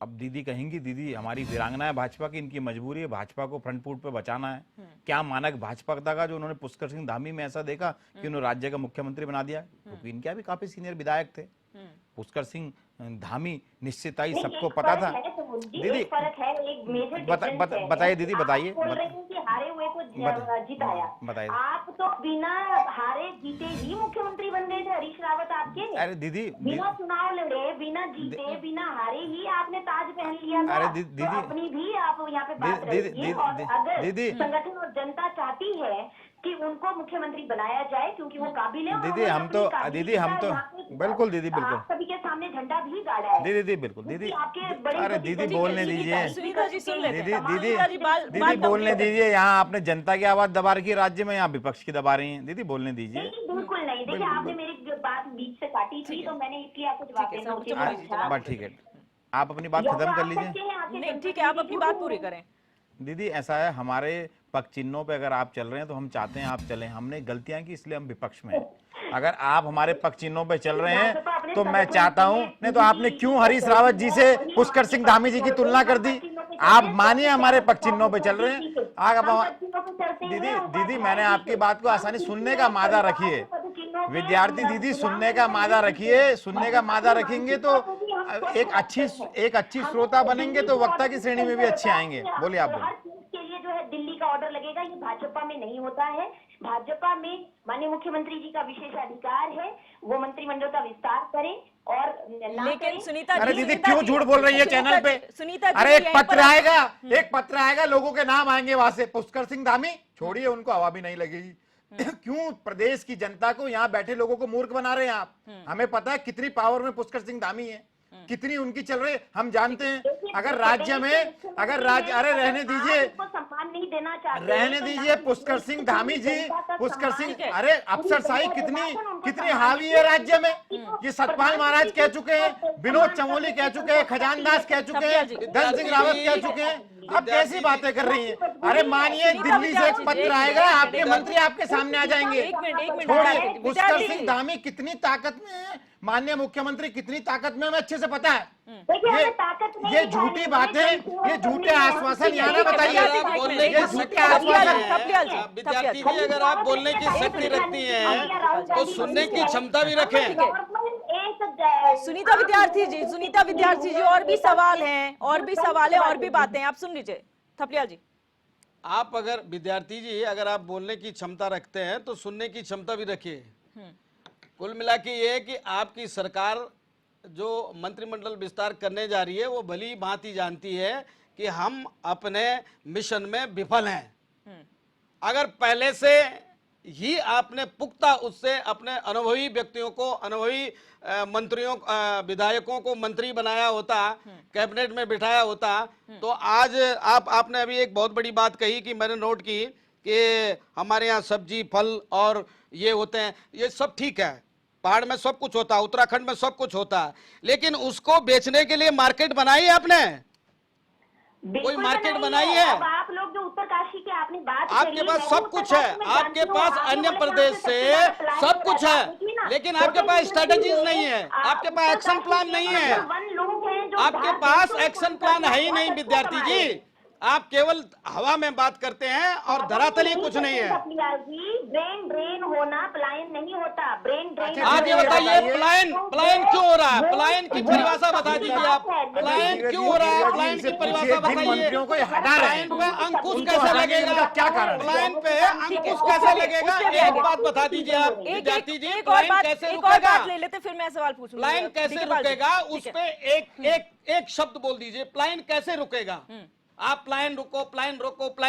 अब दीदी कहेंगी, दीदी हमारी वीरांगना है भाजपा की, इनकी मजबूरी है भाजपा को फ्रंट फुट पे बचाना है। क्या मानक भाजपा का जो उन्होंने पुष्कर सिंह धामी में ऐसा देखा कि उन्होंने राज्य का मुख्यमंत्री बना दिया, क्योंकि इनके भी काफी सीनियर विधायक थे। पुष्कर सिंह धामी निश्चित ही सबको पता था। दीदी फर्क है, एक मेजर बताइए दीदी, बताइए। हारे हुए को जिताया, बताइए। आप तो बिना हारे जीते ही मुख्यमंत्री बन गए थे, हरीश रावत आपके। अरे दीदी, बिना चुनाव लड़े, बिना जीते, बिना हारे ही आपने ताज पहन लिया था। अरे दीदी, तो अपनी भी आप यहाँ पे बात रखिए। और अगर संगठन और जनता चाहती है कि उनको मुख्यमंत्री बनाया जाए, क्योंकि वो काबिल है। और दीदी उन्होंने हम तो अपनी काबिलियत दीदी हम का तो यहाँ पे, बिल्कुल दीदी बिल्कुल आप सभी के सामने झंडा भी गाड़ा है। दीदी बिल्कुल दीदी आपके बड़े अरे बड़ी दीदी बड़ी बोलने बड़ी दीजिए सुनीता जी सुन लेते दीदी हैं। दीदी सुनीता जी दीदी बोलने दीजिए। यहाँ आपने जनता की आवाज दबा रखी है राज्य में, यहाँ विपक्ष की दबा रही हैं। दीदी बोलने दीजिए। नहीं, बिल्कुल नहीं। देखिए, आपने मेरी बात बीच से काटी थी, तो मैंने इसलिए आपको जवाब देना उचित समझा। बस ठीक है, आप अपनी बात खत्म कर लीजिए। नहीं ठीक है, आप अपनी बात पूरी करें। दीदी ऐसा है, हमारे पक्ष चिन्हों पे अगर आप चल रहे हैं तो हम चाहते हैं आप चलें। हमने गलतियां की इसलिए हम विपक्ष में हैं। अगर आप हमारे पक्ष चिन्हों पे चल रहे हैं तो मैं चाहता हूं, नहीं तो आपने क्यों हरीश रावत जी से पुष्कर सिंह धामी जी की तुलना कर दी? आप मानिए हमारे पक्ष चिन्हों पे चल रहे हैं। दीदी दीदी मैंने आपकी बात को आसानी सुनने का मादा रखिए। विद्यार्थी दीदी सुनने का मादा रखिए, सुनने का मादा रखेंगे तो एक अच्छी श्रोता बनेंगे तो वक्ता की श्रेणी में भी अच्छे आएंगे। बोलिए आप बोलिए। हर चीज के लिए जो है दिल्ली का ऑर्डर लगेगा, ये भाजपा में नहीं होता है। भाजपा में माननीय मुख्यमंत्री जी का विशेषाधिकार है, वो मंत्रिमंडल का विस्तार करें और ना लेकिन करें। सुनीता अरे जी, दीदी सुनीता क्यों जी, झूठ बोल रही है सुनीता चैनल पे? जी, सुनीता जी, अरे एक यहीं पर पत्र आएगा, एक पत्र आएगा, लोगों के नाम आएंगे वहां से। पुष्कर सिंह धामी छोड़िए, उनको हवा भी नहीं लगेगी। क्यों प्रदेश की जनता को, यहाँ बैठे लोगों को मूर्ख बना रहे हैं आप? हमें पता है कितनी पावर में पुष्कर सिंह धामी है, कितनी उनकी चल रही है, हम जानते हैं। अगर राज्य में अरे रहने दीजिए, सम्मान नहीं देना चाहते, रहने दीजिए पुष्कर सिंह धामी जी। पुष्कर सिंह, अरे अफसरशाही कितनी हावी है राज्य में। ये सतपाल महाराज कह चुके हैं, विनोद चमोली कह चुके हैं, खजानदास कह चुके हैं, धन सिंह रावत कह चुके हैं। अब कैसी बातें कर रही हैं? अरे मानिए दिल्ली से एक पत्र आएगा, आपके मंत्री आपके सामने आ जाएंगे। एक मिनट छोड़िए, पुष्कर सिंह धामी कितनी ताकत में है, माननीय मुख्यमंत्री कितनी ताकत में, हमें अच्छे से पता है। ये झूठी बातें, ये झूठे आश्वासन यहाँ ना बताइए। ये झूठे आश्वासन। विद्यार्थी जी अगर आप बोलने की शक्ति रखती हैं तो सुनने की क्षमता भी रखें। सुनीता विद्यार्थी जी और भी सवाल हैं, और भी सवाल है, और भी बातें हैं, आप सुन लीजिए। थपलियाल जी, आप अगर विद्यार्थी जी अगर आप बोलने की क्षमता रखते हैं तो सुनने की क्षमता भी रखिए। कुल मिला के ये है कि आपकी सरकार जो मंत्रिमंडल विस्तार करने जा रही है वो भली भांति जानती है कि हम अपने मिशन में विफल हैं। अगर पहले से ही आपने पुख्ता उससे अपने अनुभवी व्यक्तियों को, अनुभवी मंत्रियों, विधायकों को मंत्री बनाया होता, कैबिनेट में बिठाया होता, तो आज आपने अभी एक बहुत बड़ी बात कही कि मैंने नोट की कि हमारे यहाँ सब्जी, फल और ये होते हैं। ये सब ठीक है, पहाड़ में सब कुछ होता है, उत्तराखंड में सब कुछ होता है, लेकिन उसको बेचने के लिए मार्केट बनाई है आपने? कोई मार्केट बनाई है? अब आप लोग जो उत्तरकाशी के आपने बात आपके पास सब कुछ है, आपके पास अन्य प्रदेश से सब कुछ है, लेकिन आपके पास स्ट्रेटेजीज नहीं है, आपके पास एक्शन प्लान नहीं है। आपके पास एक्शन प्लान है ही नहीं विद्यार्थी जी। आप केवल हवा में बात करते हैं और धरातल ही कुछ नहीं है। ब्रेन ड्रेन होना पलायन नहीं होता, ब्रेन ड्रेन। आप ये बताइए पलायन क्यों हो रहा है? पलायन की परिभाषा बता दीजिए आप। पलायन क्यों हो रहा है? पलायन की परिभाषा बताइए। मंत्रियों को हटा रहे हैं, पलायन पे अंकुश कैसे लगेगा? क्या कारण? पलायन पे अंकुश कैसे लगेगा? एक बात बता दीजिए आप विद्यार्थी जी, पलायन कैसे रुकेगा? ले लेते, फिर मैं सवाल पूछूंगी। पलायन कैसे रुकेगा? उस पे एक शब्द बोल दीजिए, पलायन कैसे रुकेगा? आप प्लान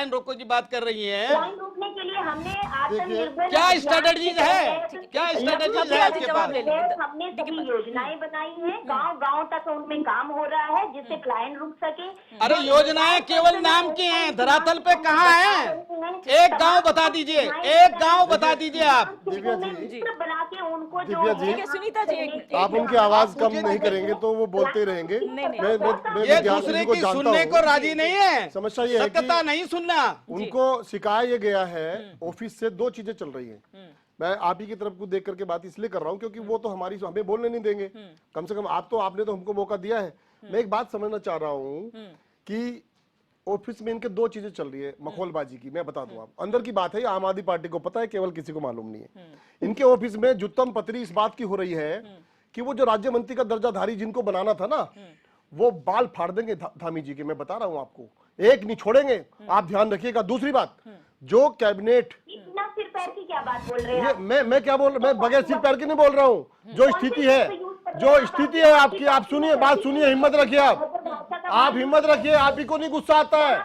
रोको की बात कर रही हैं। प्लान रोकने के लिए हमने आत्मनिर्भर क्या स्ट्रेटजीज है? क्या स्ट्रेटजीज है आपके पास? हमने सभी योजनाएं बनाई हैं, गांव तक उनमें काम हो रहा है जिससे प्लान रुक सके। अरे योजनाएं केवल नाम की हैं, धरातल पे कहाँ है? एक गांव बता दीजिए, एक गांव बता दीजिए आप। दिव्या जी, बना के उनको दिव्या जी, सुनीता जी, आप उनकी आवाज कम नहीं करेंगे तो वो बोलते रहेंगे। मैं ये दूसरे की सुनने को राजी नहीं है। समस्या ये है सत्यता कि नहीं सुनना। उनको सिखाया ये गया है, ऑफिस से दो चीजें चल रही हैं। मैं आप ही की तरफ को देख करके बात इसलिए कर रहा हूँ क्योंकि वो तो हमें बोलने नहीं देंगे। कम से कम आपने तो हमको मौका दिया है। मैं एक बात समझना चाह रहा हूँ कि ऑफिस में इनके दो चीजें चल रही है मखौलबाजी की। मैं बता दूं, आप अंदर की बात है, आम आदमी पार्टी को पता है, केवल किसी को मालूम नहीं है। इनके ऑफिस में जुत्तम पत्री इस बात की हो रही है कि वो जो राज्य मंत्री का दर्जाधारी जिनको बनाना था ना, वो बाल फाड़ देंगे धामी जी के। मैं बता रहा हूं आपको, एक नहीं छोड़ेंगे, आप ध्यान रखिएगा। दूसरी बात, जो कैबिनेट, इतना सिर पैर की क्या बात बोल रहे हैं? मैं क्या बोल, मैं बगैर सिर पैर की नहीं बोल रहा हूं। जो स्थिति है आपकी, आप सुनिए, बात सुनिए, हिम्मत रखिए। आप हिम्मत रखिए, आप ही को नहीं गुस्सा आता है।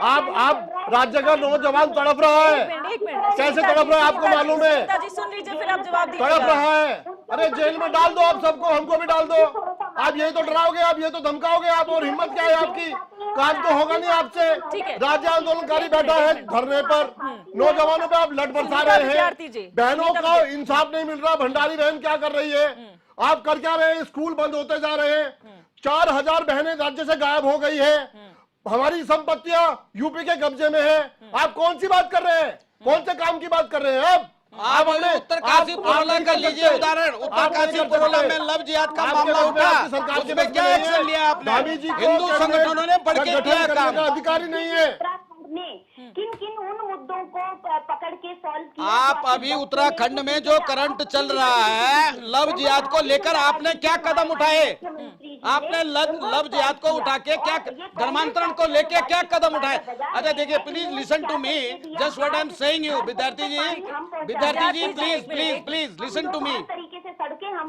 आप राज्य का नौजवान तड़प रहा है। एक मिनट कैसे तड़प रहा है आपको मालूम है? सुनीता जी सुन लीजिए, फिर आप जवाब तड़प दीजिएगा। रहा है। अरे जेल में डाल दो आप सबको, हमको भी डाल दो। आप यही तो डराओगे, आप ये तो धमकाओगे आप, और हिम्मत क्या है आपकी? काम तो होगा नहीं आपसे। ठीक है। राज्य आंदोलनकारी बैठा है धरने पर, नौजवानों पे आप लट बरसा रहे विद्यार्थी जी, हैं। बहनों को इंसाफ नहीं मिल रहा। भंडारी बहन क्या कर रही है? आप कर क्या रहे हैं? स्कूल बंद होते जा रहे हैं। 4000 बहनें राज्य से गायब हो गई है। हमारी संपत्तियां यूपी के कब्जे में है। आप कौन सी बात कर रहे हैं? कौन से काम की बात कर रहे हैं आप उत्तरकाशी पुरोला का लीजिए उदाहरण। उत्तरकाशी पुरोला में लव जिहाद का मामला उठा, उसमें क्या एक्शन लिया आपने? हिंदू संगठनों ने बढ़ के किया काम। अधिकारी नहीं है। किन किन उन मुद्दों को पकड़ के सॉल्व किया? आप अभी उत्तराखंड में जो करंट चल रहा है, लव जिहाद को लेकर आपने क्या कदम उठाए? आपने लव जिहाद को उठा के क्या, धर्मांतरण को लेके क्या कदम उठाए? अच्छा देखिए, please listen to me, just what I am saying you. विद्यार्थी जी please listen to me,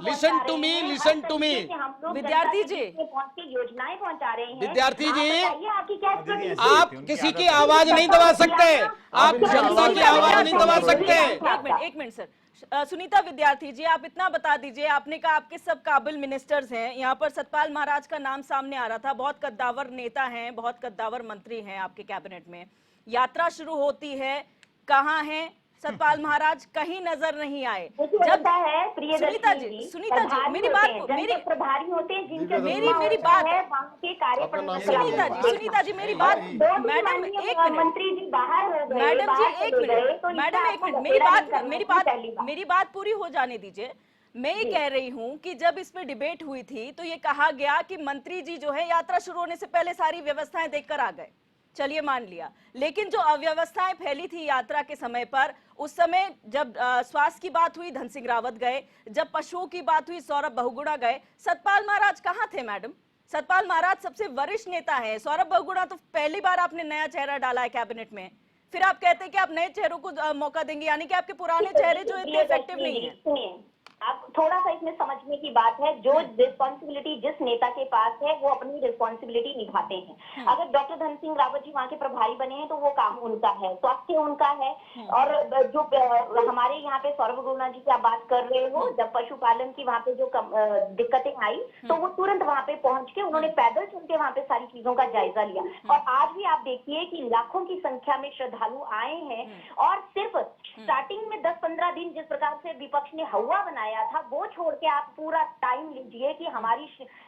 listen to me, listen to me. विद्यार्थी जी योजनाएं पहुंचा रहे हैं। विद्यार्थी जी, आपकी क्या स्थिति? आप किसी की आवाज नहीं दबा सकते, आप जनता की आवाज नहीं दबा सकते। एक मिनट सर। सुनीता विद्यार्थी जी, आप इतना बता दीजिए, आपने कहा आपके सब काबिल मिनिस्टर्स हैं, यहाँ पर सतपाल महाराज का नाम सामने आ रहा था, बहुत कद्दावर नेता हैं, बहुत कद्दावर मंत्री हैं आपके कैबिनेट में। यात्रा शुरू होती है, कहाँ हैं सतपाल महाराज? कहीं नजर नहीं आए। जब है सुनीता जी मेरी बात, मेरी प्रभारी होते हैं जिनके मेरी बात के कार्य सुनीता जी मेरी बात, मैडम एक मिनट, मंत्री जी बाहर हो गए, मैडम जी एक मिनट, मैडम एक मिनट, मेरी बात पूरी हो जाने दीजिए। मैं ये कह रही हूँ कि जब इस पे डिबेट हुई थी तो ये कहा गया कि मंत्री जी जो है यात्रा शुरू होने से पहले सारी व्यवस्थाएं देखकर आ गए। चलिए मान लिया, लेकिन जो अव्यवस्थाएं फैली थी यात्रा के समय पर, उस समय जब स्वास्थ्य की बात हुई धन सिंह रावत गए, जब पशुओं की बात हुई सौरभ बहुगुणा गए। सतपाल महाराज कहाँ थे मैडम? सतपाल महाराज सबसे वरिष्ठ नेता है। सौरभ बहुगुणा तो पहली बार आपने नया चेहरा डाला है कैबिनेट में, फिर आप कहते हैं कि आप नए चेहरों को मौका देंगे, यानी कि आपके पुराने चेहरे जो इतने इफेक्टिव नहीं है। आप थोड़ा सा इसमें समझने की बात है, जो रिस्पॉन्सिबिलिटी जिस नेता के पास है वो अपनी रिस्पॉन्सिबिलिटी निभाते हैं। अगर डॉक्टर धन सिंह रावत जी वहाँ के प्रभारी बने हैं तो वो काम उनका है, स्वास्थ्य उनका है। और जो हमारे यहाँ पे सौरभ बहुगुणा जी की आप बात कर रहे हो, जब पशुपालन की वहाँ पे जो दिक्कतें आई तो वो तुरंत वहाँ पे पहुंच के उन्होंने पैदल चल के वहाँ पे सारी चीजों का जायजा लिया। और आज भी आप देखिए कि लाखों की संख्या में श्रद्धालु आए हैं, और सिर्फ स्टार्टिंग में 10-15 दिन जिस प्रकार से विपक्ष ने हवा बनाया था, वो छोड़ के आप पूरा टाइम लीजिए कि हमारी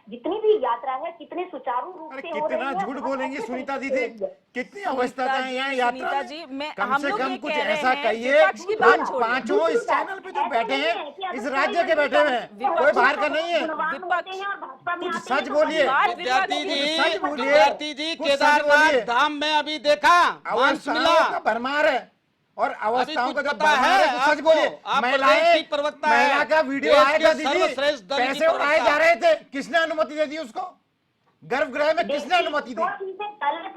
जितनी भी यात्रा है कितने सुचारू रूप से हो रही है। कितना झूठ बोलेंगी सुनीता दीदी, कितनी अवस्था है यहाँ यात्रा जी, कम से कम कुछ ऐसा कहिए। पांचों इस चैनल पे जो बैठे हैं इस राज्य के बैठे हुए हैं, कोई बाहर का नहीं है। कुछ सच बोलिए विद्यार्थी जी, केदारनाथ धाम में अभी देखा मांस मिला, भरमार है और अवस्थाओं का पता है, सच बोलिए। महिला का वीडियो आया था दीदी, पैसे उड़ाए जा रहे थे, किसने अनुमति दे दी उसको? गर्भगृह में किसने अनुमति दी?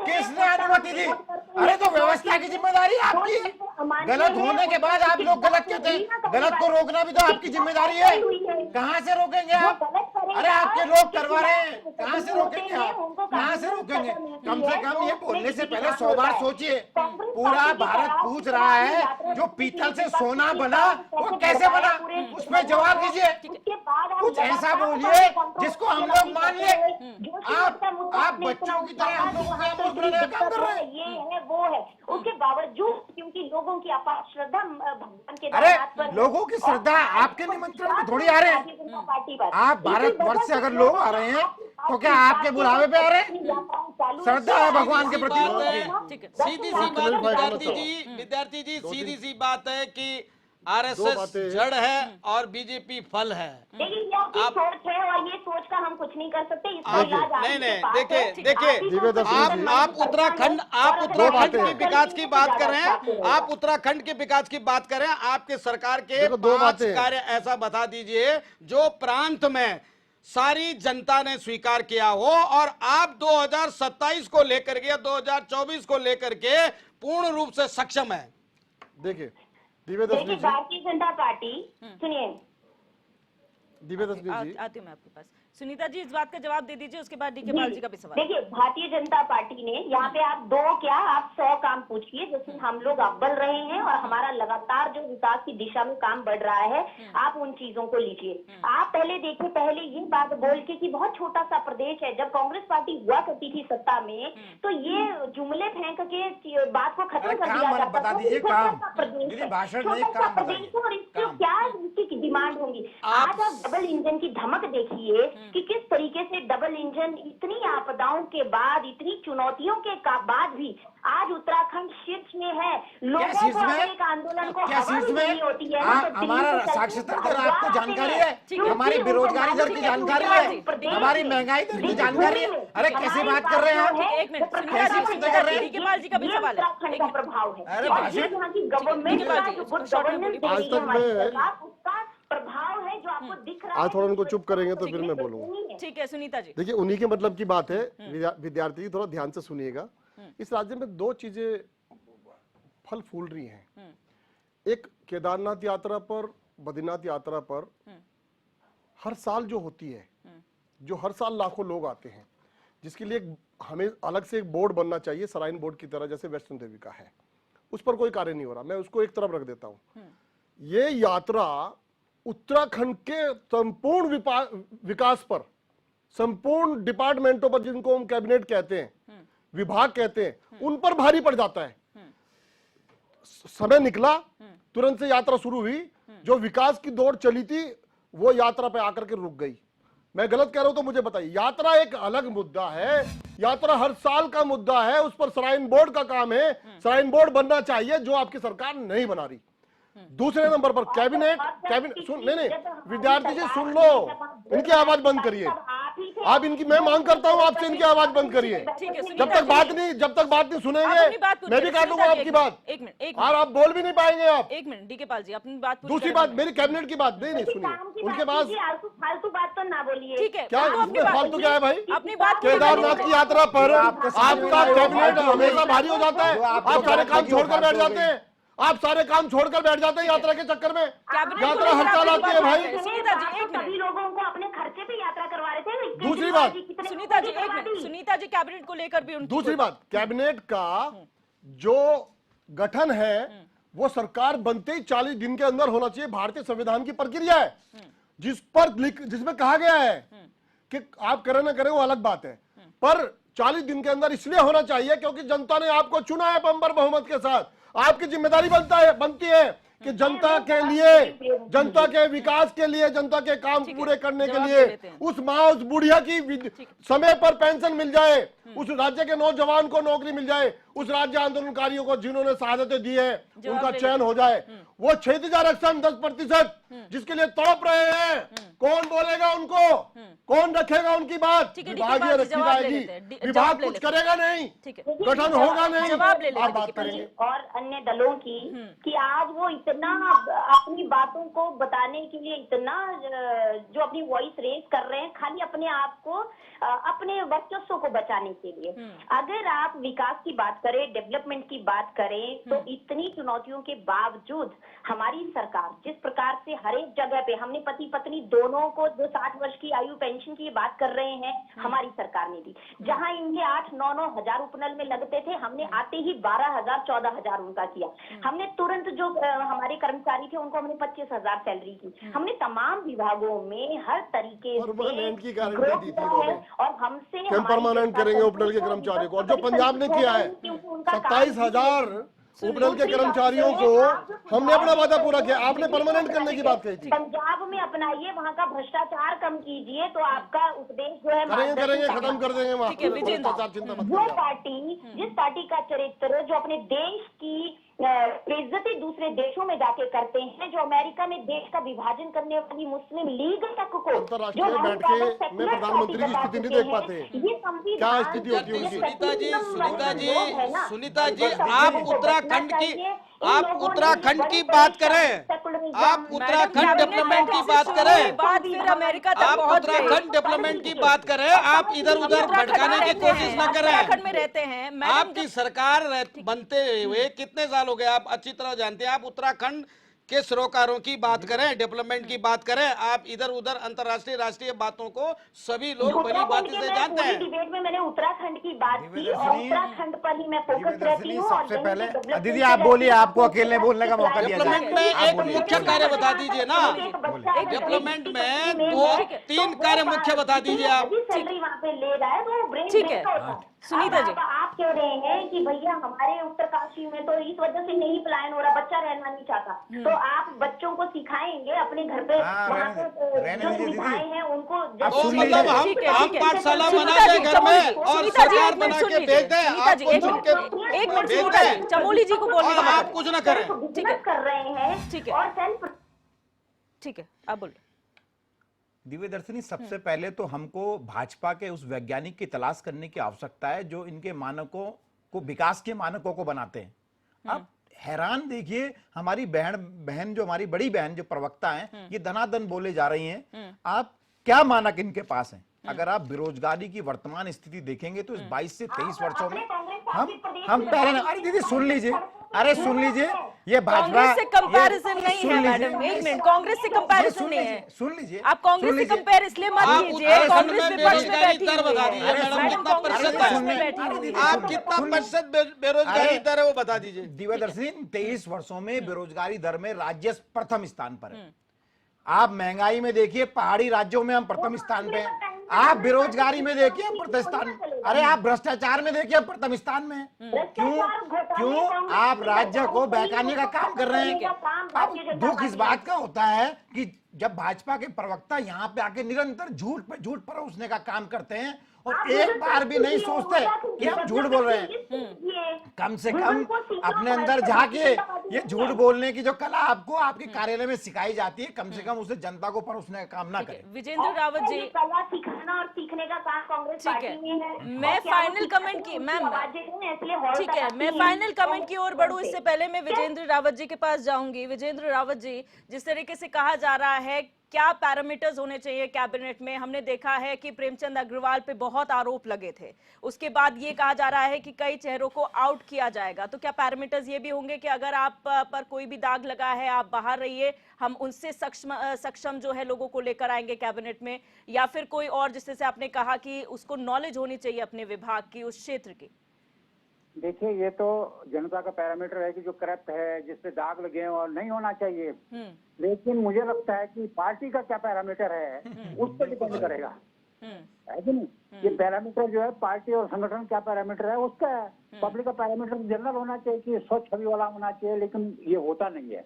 किसने अनुमति दी? अरे तो व्यवस्था की जिम्मेदारी आपकी है। गलत होने के बाद आप लोग गलत कहते हैं, गलत को रोकना भी तो आपकी जिम्मेदारी है। कहाँ से रोकेंगे आप? अरे आपके लोग करवा रहे हैं, कहाँ से रोकेंगे आप? कहाँ से रोकेंगे? कम से कम ये बोलने से पहले 100 बार सोचिए। पूरा भारत पूछ रहा है जो पीतल से सोना बना वो कैसे बना, उस पर जवाब दीजिए। कुछ ऐसा बोलिए जिसको हम लोग मान ले। आप बच्चों की तरह हम लोगों का काम कर रहे हैं। ये है वो है, उसके बावजूद क्योंकि लोगों की अपार श्रद्धा भगवान के अरे लोगों की श्रद्धा आपके निमंत्रण पे थोड़ी आ रहे हैं। आप भारतवर्ष से अगर लोग आ रहे हैं तो क्या आपके बुलावे पे आ रहे हैं? श्रद्धा है भगवान के प्रति। सीधी सी बात विद्यार्थी जी सीधी सी बात है कि आरएसएस जड़ है और बीजेपी फल है। आप सोच है और ये सोच का हम कुछ नहीं कर सकते। नहीं देखिए आप उत्तराखंड के विकास की बात कर रहे हैं, आप उत्तराखंड के विकास की बात कर रहे हैं। आपके सरकार के 5 कार्य ऐसा बता दीजिए जो प्रांत में सारी जनता ने स्वीकार किया हो और आप 2027 को लेकर के या 2024 को लेकर के पूर्ण रूप से सक्षम है। देखिए भारतीय जनता पार्टी, सुनिए दिव्यदर्शनी जी, आती हूँ मैं आपके पास। सुनीता जी इस बात का जवाब दे दीजिए, उसके बाद डीके पाल जी का भी सवाल। देखिए, भारतीय जनता पार्टी ने यहाँ पे आप 2 क्या आप 100 काम पूछिए, जिसमें हम लोग अव्वल रहे हैं और हमारा लगातार जो विकास की दिशा में काम बढ़ रहा है, आप उन चीजों को लीजिए। आप पहले देखिए, पहले ये बात बोल के कि बहुत छोटा सा प्रदेश है, जब कांग्रेस पार्टी हुआ करती थी सत्ता में, तो ये जुमले फेंक के बात को खत्म कर दिया जाता बता था। दीजिए, छोटा काम सा प्रदेश दीदी, है, भाषण नहीं, छोटा सा काम प्रदेश बताइए। है, और इसको क्या इसकी डिमांड होगी। आज आप डबल इंजन की धमक देखिए कि किस तरीके से डबल इंजन इतनी आपदाओं के बाद, इतनी चुनौतियों के बाद भी आज उत्तराखंड शीर्ष में है। लोगों को एक आंदोलन को क्या शीर्ष में होती है, हमारा साक्षरता दर आपको जानकारी है, हमारी बेरोजगारी दर की जानकारी है, हमारी महंगाई दर की जानकारी है। अरे कैसे बात कर रहे हैं आप? एक मिनट, सुनीता जी, सुनीता जी, डीके पाल जी का भी सवाल है। उत्तराखंड का प्रभाव है। अरे और भाषण- ये यहाँ की गवर्नमेंट डीके पाल का जी, जो उसको गुड शॉर्ट में गवर्नेंस बोलिए। दे रही है हमारी आज तक मैं- सरकार, उसका प्रभाव है जो आपको दिख रहा है। आज थोड़ा उनको चुप करेंगे तो फिर मैं बोलूंगा। ठीक है सुनीता जी। देखिए, उन्हीं के मतलब की बात है। विद्यार्थी जी थोड़ा ध्यान से सुनिएगा। इस राज्य में 2 चीजें फल फूल रही हैं। एक केदारनाथ यात्रा पर, बद्रीनाथ यात्रा पर हर साल जो होती है, जो हर साल लाखों लोग आते हैं, जिसके लिए हमें अलग से एक बोर्ड बनना चाहिए, सराइन बोर्ड की तरह, जैसे वैष्णो देवी का है। उस पर कोई कार्य नहीं हो रहा, मैं उसको एक तरफ रख देता हूं। ये यात्रा उत्तराखंड के संपूर्ण विकास पर, संपूर्ण डिपार्टमेंटों पर, जिनको हम कैबिनेट कहते हैं, विभाग कहते हैं, उन पर भारी पड़ जाता है। समय निकला, तुरंत से यात्रा शुरू हुई, जो विकास की दौड़ चली थी वो यात्रा पे आकर के रुक गई। मैं गलत कह रहा हूं तो मुझे बताइए। यात्रा एक अलग मुद्दा है, यात्रा हर साल का मुद्दा है, उस पर श्राइन बोर्ड का काम है। श्राइन बोर्ड बनना चाहिए, जो आपकी सरकार नहीं बना रही। दूसरे नंबर पर कैबिनेट सुन, नहीं, विद्यार्थी जी सुन लो, इनकी आवाज बंद करिए। आप इनकी, मैं मांग करता हूं आपसे, इनकी आवाज बंद करिए। जब तक बात नहीं सुनेंगे, मैं भी काटूंगा आपकी बात। एक मिनट, और आप बोल भी नहीं पाएंगे आप। एक मिनट डीके पाल जी, अपनी बात पूरी दूसरी करें। बात, मेरी कैबिनेट की बात नहीं सुनिए, उनके पास फालतू बात तो ना बोलिए। ठीक है, क्या वो अपनी इसमें बात- फालतू क्या है भाई? अपनी बात पूरी केदारनाथ करिए। की यात्रा पर आपका कैबिनेट हमेशा भारी हो जाता है। आप सारे काम छोड़कर बैठ जाते हैं, आप सारे काम छोड़कर बैठ जाते हैं यात्रा के चक्कर में। कैबिनेट को यात्रा हर लेकर साल आपकी आती है बात भाई। है। सुनीता जी एक सभी मिनट, लोगों को अपने खर्चे पे यात्रा करवा रहे थे। दूसरी बात, सुनीता जी एक मिनट, सुनीता जी कैबिनेट को लेकर भी उनकी दूसरी बात, कैबिनेट का जो गठन है वो सरकार बनते ही 40 दिन के अंदर होना चाहिए। भारतीय संविधान की प्रक्रिया है, जिसमें कहा गया है कि आप करें ना करें वो अलग बात है, पर 40 दिन के अंदर इसलिए होना चाहिए क्योंकि जनता ने आपको चुना है बंपर बहुमत के साथ। आपकी जिम्मेदारी बनती है कि जनता के लिए, जनता के विकास के लिए, जनता के काम पूरे करने के जवाब लिए दे देते हैं। उस माँ, उस बुढ़िया की समय पर पेंशन मिल जाए, उस राज्य के नौजवान को नौकरी मिल जाए, उस राज्य आंदोलनकारियों को जिन्होंने शहादतें दी है उनका चयन हो जाए। वो 6,000 आरक्षण 10% जिसके लिए तड़प रहे हैं, कौन बोलेगा उनको? कौन रखेगा उनकी बात? ठीक है, विभागीय डीके पाल जी, रखी जवाब ले जाएगी, लेते हैं। विभाग जवाब ले कुछ लेते हैं। करेगा नहीं, ठीक है, गठन होगा नहीं, जवाब ले लेते हैं आप बात डीके पाल जी। करेंगे। और अन्य दलों की कि आज वो इतना अपनी बातों को बताने के लिए इतना जो अपनी वॉइस रेज कर रहे हैं, खाली अपने आप को, अपने वर्चस्व को बचाने के लिए। अगर आप विकास की बात करें, डेवलपमेंट की बात करें, तो इतनी चुनौतियों के बावजूद हमारी सरकार जिस प्रकार से हर एक जगह पे, हमने पति पत्नी दोनों को जो 60 वर्ष की आयु पेंशन की बात कर रहे हैं, हमारी सरकार ने दी। जहां इनके 8-9 हजार उपनल में लगते थे, हमने आते ही 12,000 14,000 उनका किया। हमने तुरंत जो हमारे कर्मचारी थे उनको हमने 25,000 सैलरी की। हमने तमाम विभागों में हर तरीके परमानेंट की से गारंटी ग्रोथ दी थी किया उन्होंने। है और हमसे कि हम परमानेंट करेंगे उपनल के कर्मचारियों को, और जो पंजाब ने किया है 27,000 उपनल के कर्मचारियों को हमने अपना वादा पूरा किया। आपने परमानेंट करने की बात कही थी। पंजाब में अपनाइए, वहाँ का भ्रष्टाचार कम कीजिए, तो आपका उपदेश जो है करेंगे, खत्म कर देंगे वहाँ। ठीक है, विजेंद्र। चिंता मत जो करिए। पार्टी, जिस पार्टी का चरित्र जो अपने देश की बेइज्जती दूसरे देशों में जाके करते हैं, जो अमेरिका में देश का विभाजन करने वाली मुस्लिम लीग तक को, अंतर्राष्ट्रीय बैठ के मैं प्रधानमंत्री की स्थिति नहीं देख पाते। क्या स्थिति होती है उनकी? सुनीता जी आप उत्तराखंड की बात करें, आप उत्तराखंड डेवलपमेंट की बात करें, बात फिर अमेरिका तक आप पहुंच गई। उत्तराखंड डेवलपमेंट की बात करें, आप इधर उधर भटकाने की कोशिश न उत्तराखंड में करें। रहते हैं मैडम, आपकी सरकार बनते हुए कितने साल हो गए आप अच्छी तरह जानते हैं। आप उत्तराखंड के सरोकारों की बात करें, डेवलपमेंट की बात करें, आप इधर उधर अंतर्राष्ट्रीय राष्ट्रीय बातों को सभी लोग भली बात से जानते हैं। डिबेट में मैंने उत्तराखंड की बात की और दिव्यदर्शनी, उत्तराखंड पर ही मैं फोकस रहती हूँ। सबसे पहले दीदी आप बोलिए, आपको अकेले बोलने का मौका दिया डेवलपमेंट में जाए। एक मुख्य कार्य बता दीजिए ना, डेवलपमेंट में 2-3 कार्य मुख्य बता दीजिए आप। सैलरी वहाँ पे ले रहा है तो वो ब्रेन ठीक है। होता है। सुनीता जी। अब आप कह रहे हैं कि भैया हमारे उत्तरकाशी में तो इस वजह से नहीं पलायन हो रहा, बच्चा रहना नहीं चाहता, तो आप बच्चों को सिखाएंगे अपने घर पे वहाँ पे जो सुविधाएं हैं उनको तो मतलब हम पाठशाला बना के घर में और सरकार बना के भेज दें, आप एक मिनट सुनीता जी, चमोली जी को बोलने और का आप कुछ ना करें। ठीक है। कर रहे हैं। ठीक है। और सेल्फ ठीक है, आप बोलिए। दिव्यदर्शनी, सबसे पहले तो हमको भाजपा के उस वैज्ञानिक की तलाश करने की आवश्यकता है जो इनके मानकों को, विकास के मानकों को बनाते हैं। अब हैरान देखिए, हमारी बहन जो हमारी बड़ी बहन जो प्रवक्ता हैं, ये धनाधन बोले जा रही हैं। आप क्या मानक इनके पास हैं? अगर आप बेरोजगारी की वर्तमान स्थिति देखेंगे तो इस 22 से 23 वर्षों में हम पहले, अरे दीदी सुन लीजिए, अरे सुन लीजिए, ये भाजपा कांग्रेस से कंपैरिजन नहीं है मैडम, एक मिनट, कांग्रेस से कंपैरिजन नहीं है। सुन लीजिए, आप कांग्रेस से कंपेयर इसलिए मत कीजिए, कांग्रेस विपक्ष में बैठी हुई है, मैडम कांग्रेस विपक्ष में बैठी हुई है। आप कितना प्रतिशत बेरोजगारी दर है वो बता दीजिए। दिव्यदर्शनी, 23 वर्षों में बेरोजगारी दर में राज्य प्रथम स्थान पर है। आप महंगाई में देखिए, पहाड़ी राज्यों में हम प्रथम स्थान पे हैं। आप बेरोजगारी में देखिए हम प्रथम स्थान, अरे आप भ्रष्टाचार में देखिए हम प्रथम स्थान में हैं। क्यों आप राज्य को बहकाने का काम कर रहे हैं? अब दुख इस बात का होता है कि जब भाजपा के प्रवक्ता यहाँ पे आके निरंतर झूठ पे झूठ परोसने का काम करते हैं और एक बार भी नहीं सोचते कि हम झूठ बोल रहे हैं। कम से कम अपने अंदर झांकिए, ये झूठ बोलने की जो कला आपको आपके कार्यालय में सिखाई जाती है, कम से कम उसे जनता को परोसने का काम ना करें। विजेंद्र रावत जी, कला सिखाना और सीखने का काम कांग्रेस पार्टी में है। मैं फाइनल कमेंट की मैम, ठीक है, मैं फाइनल कमेंट की ओर बढ़ूं इससे पहले मैं विजेंद्र रावत जी के पास जाऊंगी। विजेंद्र रावत जी, जिस तरीके से कहा जा रहा है, क्या पैरामीटर्स होने चाहिए कैबिनेट में? हमने देखा है कि प्रेमचंद अग्रवाल पे बहुत आरोप लगे थे, उसके बाद ये कहा जा रहा है कि कई चेहरों को आउट किया जाएगा, तो क्या पैरामीटर्स ये भी होंगे कि अगर आप पर कोई भी दाग लगा है आप बाहर रहिए, हम उनसे सक्षम जो है लोगों को लेकर आएंगे कैबिनेट में, या फिर कोई और, जिससे आपने कहा कि उसको नॉलेज होनी चाहिए अपने विभाग की, उस क्षेत्र की? देखिए, ये तो जनता का पैरामीटर है कि जो करप्ट है, जिसपे दाग लगे हैं और नहीं होना चाहिए। लेकिन मुझे लगता है कि पार्टी का क्या पैरामीटर है उस पर डिपेंड करेगा, है कि नहीं? ये पैरामीटर जो है पार्टी और संगठन क्या पैरामीटर है उसका है। पब्लिक का पैरामीटर जनरल होना चाहिए कि स्वच्छ छवि वाला होना चाहिए, लेकिन ये होता नहीं है।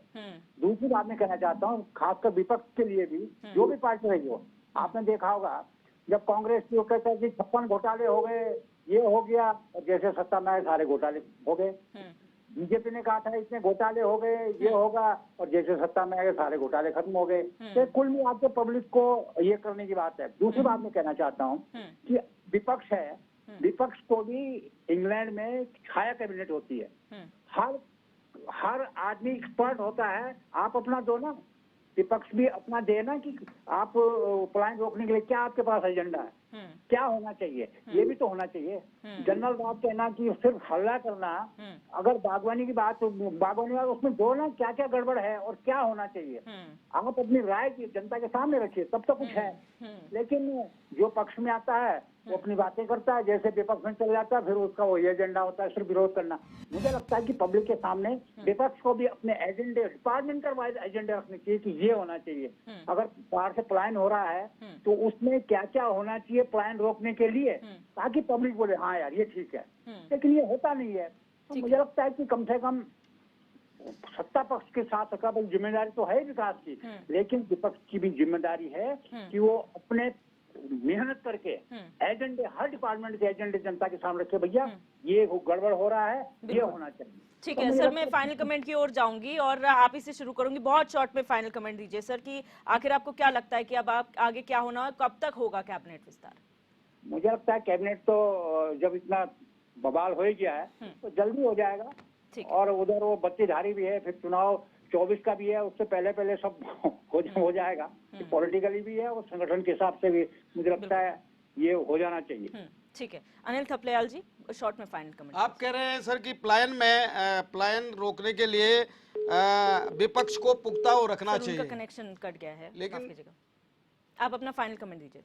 दूसरी बात मैं कहना चाहता हूँ, खासकर विपक्ष के लिए भी, जो भी पार्टी रही हो, आपने देखा होगा जब कांग्रेस की कहता है कि 56 घोटाले हो गए, ये हो गया, और जैसे सत्ता में आए सारे घोटाले हो गए। बीजेपी ने कहा था इतने घोटाले हो गए, ये होगा, और जैसे सत्ता में आए सारे घोटाले खत्म हो गए। तो कुल मिला के पब्लिक को ये करने की बात है। दूसरी बात मैं कहना चाहता हूँ कि विपक्ष है, विपक्ष को भी इंग्लैंड में छाया कैबिनेट होती है। हर आदमी एक्सपर्ट होता है, आप अपना दो ना, विपक्ष भी अपना देना कि आप पलायन रोकने के लिए क्या आपके पास एजेंडा है, क्या होना चाहिए, ये भी तो होना चाहिए। जनरल बात कहना कि सिर्फ हल्ला करना, अगर बागवानी की बात, बागवानी बात उसमें दो ना क्या क्या गड़बड़ है और क्या होना चाहिए, आप अपनी राय की जनता के सामने रखिए, तब तो कुछ है। लेकिन जो पक्ष में आता है वो अपनी बातें करता है, जैसे विपक्ष में चल जाता है, फिर उसका वही एजेंडा होता है, सिर्फ विरोध करना। मुझे लगता है कि पब्लिक के सामने विपक्ष को भी अपने एजेंडे, डिपार्टमेंटल वाइज एजेंडे रखने चाहिए कि ये होना चाहिए। अगर बाहर से पलायन हो रहा है तो उसमें क्या क्या होना चाहिए पलायन रोकने के लिए, ताकि पब्लिक बोले हाँ यार ये ठीक है। लेकिन ये होता नहीं है। तो मुझे लगता है कि कम से कम सत्ता पक्ष के साथ जिम्मेदारी तो है विकास की, लेकिन विपक्ष की भी जिम्मेदारी है कि वो अपने मेहनत करके एजेंडे, हर डिपार्टमेंट के एजेंडे जनता के सामने रखे, भैया ये गड़बड़ हो रहा है, ये होना चाहिए। ठीक है सर, मैं फाइनल कमेंट की ओर जाऊंगी और आप ही से शुरू करूंगी। बहुत शॉर्ट में फाइनल कमेंट दीजिए सर कि आखिर आपको क्या लगता है कि अब आप आगे क्या होना है, कब तक होगा कैबिनेट विस्तार? मुझे लगता है कैबिनेट तो जब इतना बवाल हो ही गया है तो जल्दी हो जाएगा। और उधर वो बत्तीधारी भी है, फिर चुनाव 24 का भी है, उससे पहले पहले सब हो जाएगा। पॉलिटिकली भी है और संगठन के हिसाब से भी मुझे लगता है ये हो जाना चाहिए। ठीक है, अनिल थपलियाल जी शॉर्ट में फाइनल कमेंट। आप कह रहे हैं सर कि पलायन रोकने के लिए विपक्ष को पुख्ता हो रखना सर, उनका चाहिए। कनेक्शन कट गया है, लेकिन- माफ कीजिएगा। आप अपना फाइनल कमेंट दीजिए।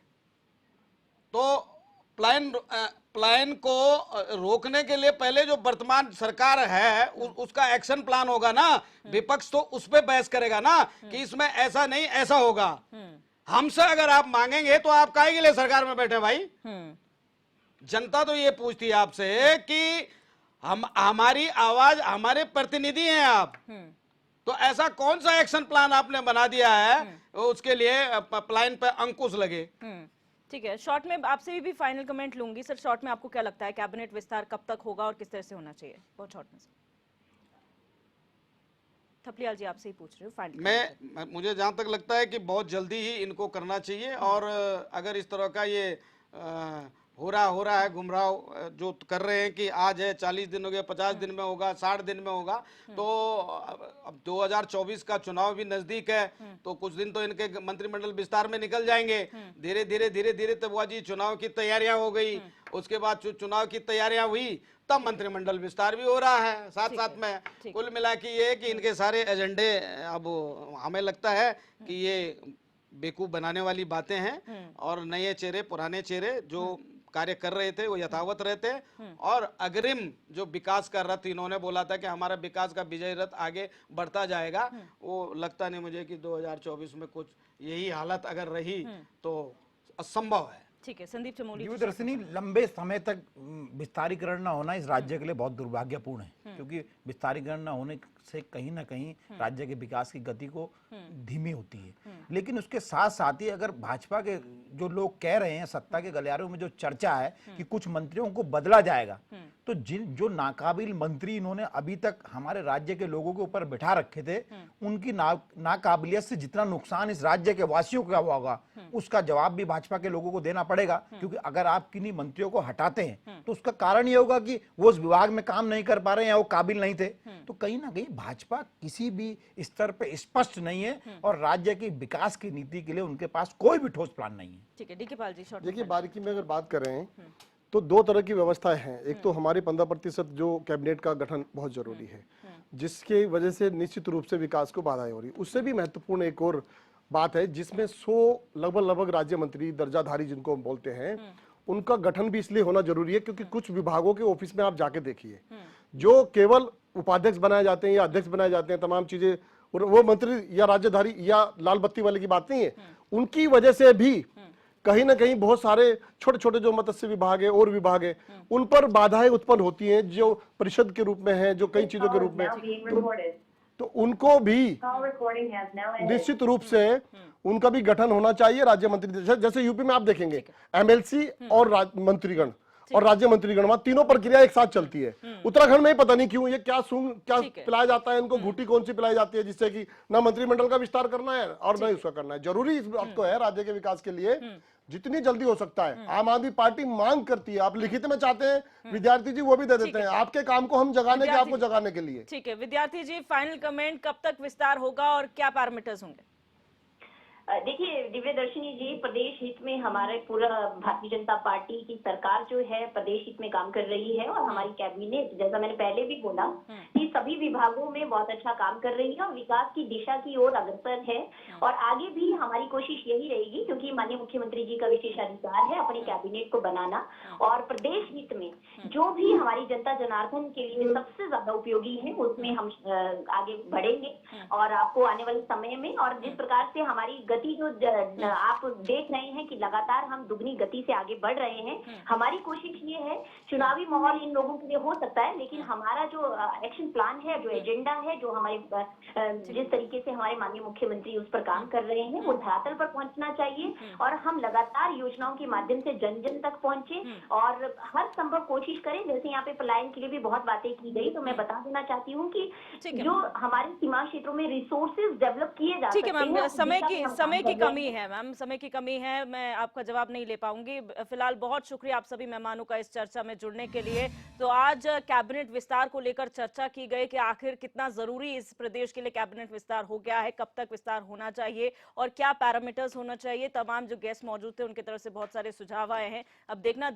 तो प्लान को रोकने के लिए पहले जो वर्तमान सरकार है उसका एक्शन प्लान होगा ना। विपक्ष तो उस पे बहस करेगा ना कि इसमें ऐसा नहीं ऐसा होगा। हमसे अगर आप मांगेंगे तो आप काहे के लिए सरकार में बैठे भाई? जनता तो ये पूछती है आपसे कि हमारी आवाज, हमारे प्रतिनिधि हैं आप। तो ऐसा कौन सा एक्शन प्लान आपने बना दिया है उसके लिए प्लान पे अंकुश लगे? ठीक है, शॉर्ट में आपसे भी फाइनल कमेंट लूंगी। सर, शॉर्ट में आपको क्या लगता है कैबिनेट विस्तार कब तक होगा और किस तरह से होना चाहिए? बहुत शॉर्ट में। थपलियाल जी, आपसे ही पूछ रही हूँ फाइनल। मुझे जहां तक लगता है कि बहुत जल्दी ही इनको करना चाहिए। और अगर इस तरह का ये हो रहा है गुमराह जो कर रहे हैं कि आज है 40 दिन हो गए, 50 दिन में होगा, 60 दिन में होगा, तो अब 2024 का चुनाव भी नजदीक है। तो कुछ दिन तो इनके मंत्रिमंडल विस्तार में निकल जाएंगे। धीरे धीरे तब वो जी चुनाव की तैयारियां हो गई, उसके बाद चुनाव की तैयारियां हुई, तब मंत्रिमंडल विस्तार भी हो रहा है साथ साथ में। कुल मिला के ये कि इनके सारे एजेंडे अब हमें लगता है कि ये बेवकूफ बनाने वाली बातें हैं। और नए चेहरे, पुराने चेहरे जो कार्य कर रहे थे वो यथावत रहते। और अग्रिम जो विकास का रथ इन्होंने बोला था कि हमारा विकास का विजय रथ आगे बढ़ता जाएगा, वो लगता नहीं मुझे कि 2024 में कुछ यही हालत अगर रही तो असंभव है। ठीक है, संदीप चमोली। दिव्यदर्शिनी, लंबे समय तक विस्तारीकरण न होना इस राज्य के लिए बहुत दुर्भाग्यपूर्ण है, क्योंकि विस्तारीकरण न होने से कहीं ना कहीं राज्य के विकास की गति को धीमी होती है। लेकिन उसके साथ साथ ही अगर भाजपा के जो लोग कह रहे हैं, सत्ता के गलियारों में जो चर्चा है कि कुछ मंत्रियों को बदला जाएगा, तो जो नाकाबिल मंत्री इन्होंने अभी तक हमारे राज्य के लोगों के ऊपर बिठा रखे थे, उनकी नाकाबिलियत से जितना नुकसान इस राज्य के वासियों का होगा, उसका जवाब भी भाजपा के लोगों को देना पड़ेगा। क्योंकि अगर आप किन्हीं मंत्रियों को हटाते हैं तो उसका कारण ये होगा कि वो उस विभाग में काम नहीं कर पा रहे हैं या वो काबिल नहीं थे। तो कहीं ना कहीं भाजपा किसी भी स्तर पे स्पष्ट नहीं है और राज्य की विकास की नीति के लिए उनके पास कोई भी ठोस प्लान नहीं है। ठीक है, डीके पाल जी, शॉर्ट। देखिए, बारीकी में अगर बात करें तो दो तरह की व्यवस्थाएं हैं। एक तो हमारे 15% जो कैबिनेट का गठन बहुत जरूरी है, जिसके वजह से निश्चित रूप से विकास को बाधाएं हो रही। उससे भी महत्वपूर्ण एक और बात है जिसमें 100 लगभग राज्य मंत्री दर्जाधारी जिनको हम बोलते हैं, उनका गठन भी इसलिए होना जरूरी है क्योंकि कुछ विभागों के ऑफिस में आप जाके देखिए, जो केवल उपाध्यक्ष बनाए जाते हैं या अध्यक्ष बनाए जाते हैं, तमाम चीजें, और वो मंत्री या राज्यधारी या लाल बत्ती वाले की बात नहीं है, उनकी वजह से भी कहीं ना कहीं बहुत सारे छोटे छोटे जो मत्स्य विभाग है और विभाग है, उन पर बाधाएं उत्पन्न होती हैं, जो परिषद के रूप में है, जो कई चीजों के रूप में, तो उनको भी निश्चित रूप से उनका भी गठन होना चाहिए राज्य मंत्री। जैसे यूपी में आप देखेंगे एमएलसी और मंत्रीगण और राज्य मंत्रीगण, वहां तीनों प्रक्रिया एक साथ चलती है। उत्तराखंड में पता नहीं क्यों ये क्या पिलाया जाता है इनको, घूटी कौन सी पिलाई जाती है जिससे कि ना मंत्रिमंडल का विस्तार करना है और ना उसका करना है। जरूरी इस बात को है राज्य के विकास के लिए जितनी जल्दी हो सकता है। आम आदमी पार्टी मांग करती है, आप लिखित में चाहते हैं विद्यार्थी जी वो भी दे देते हैं, आपके काम को हम जगाने के, आपको जगाने के लिए। ठीक है, विद्यार्थी जी, फाइनल कमेंट, कब तक विस्तार होगा और क्या पैरामीटर्स होंगे? देखिए दिव्यदर्शिनी जी, प्रदेश हित में हमारे पूरा भारतीय जनता पार्टी की सरकार जो है प्रदेश हित में काम कर रही है और हमारी कैबिनेट, जैसा मैंने पहले भी बोला, कि सभी विभागों में बहुत अच्छा काम कर रही है और विकास की दिशा की ओर अग्रसर है। और आगे भी हमारी कोशिश यही रहेगी, क्योंकि माननीय मुख्यमंत्री जी का विशेषाधिकार है अपनी कैबिनेट को बनाना, और प्रदेश हित में जो भी हमारी जनता जनार्दन के लिए सबसे ज्यादा उपयोगी है उसमें हम आगे बढ़ेंगे। और आपको आने वाले समय में, और जिस प्रकार से हमारी गति जो आप देख रहे हैं कि लगातार हम दुगनी गति से आगे बढ़ रहे हैं, हमारी कोशिश ये है, चुनावी माहौल इन लोगों के लिए हो सकता है, लेकिन हमारा जो एक्शन प्लान है, जो एजेंडा है, जो हमारे जिस तरीके से हमारे माननीय मुख्यमंत्री उस पर काम कर रहे हैं, वो धरातल पर पहुंचना चाहिए और हम लगातार योजनाओं के माध्यम से जन जन तक पहुंचे और हर संभव कोशिश करें। जैसे यहाँ पे पलायन के लिए भी बहुत बातें की गई, तो मैं बता देना चाहती हूँ कि जो हमारे सीमा क्षेत्रों में रिसोर्सेज डेवलप किए जा सकते हैं, समय की कमी है मैम, समय की कमी है, मैं आपका जवाब नहीं ले पाऊंगी। फिलहाल बहुत शुक्रिया आप सभी मेहमानों का इस चर्चा में जुड़ने के लिए। तो आज कैबिनेट विस्तार को लेकर चर्चा की गई कि आखिर कितना जरूरी इस प्रदेश के लिए कैबिनेट विस्तार हो गया है, कब तक विस्तार होना चाहिए और क्या पैरामीटर्स होना चाहिए। तमाम जो गेस्ट मौजूद थे उनकी तरफ से बहुत सारे सुझाव आए हैं। अब देखना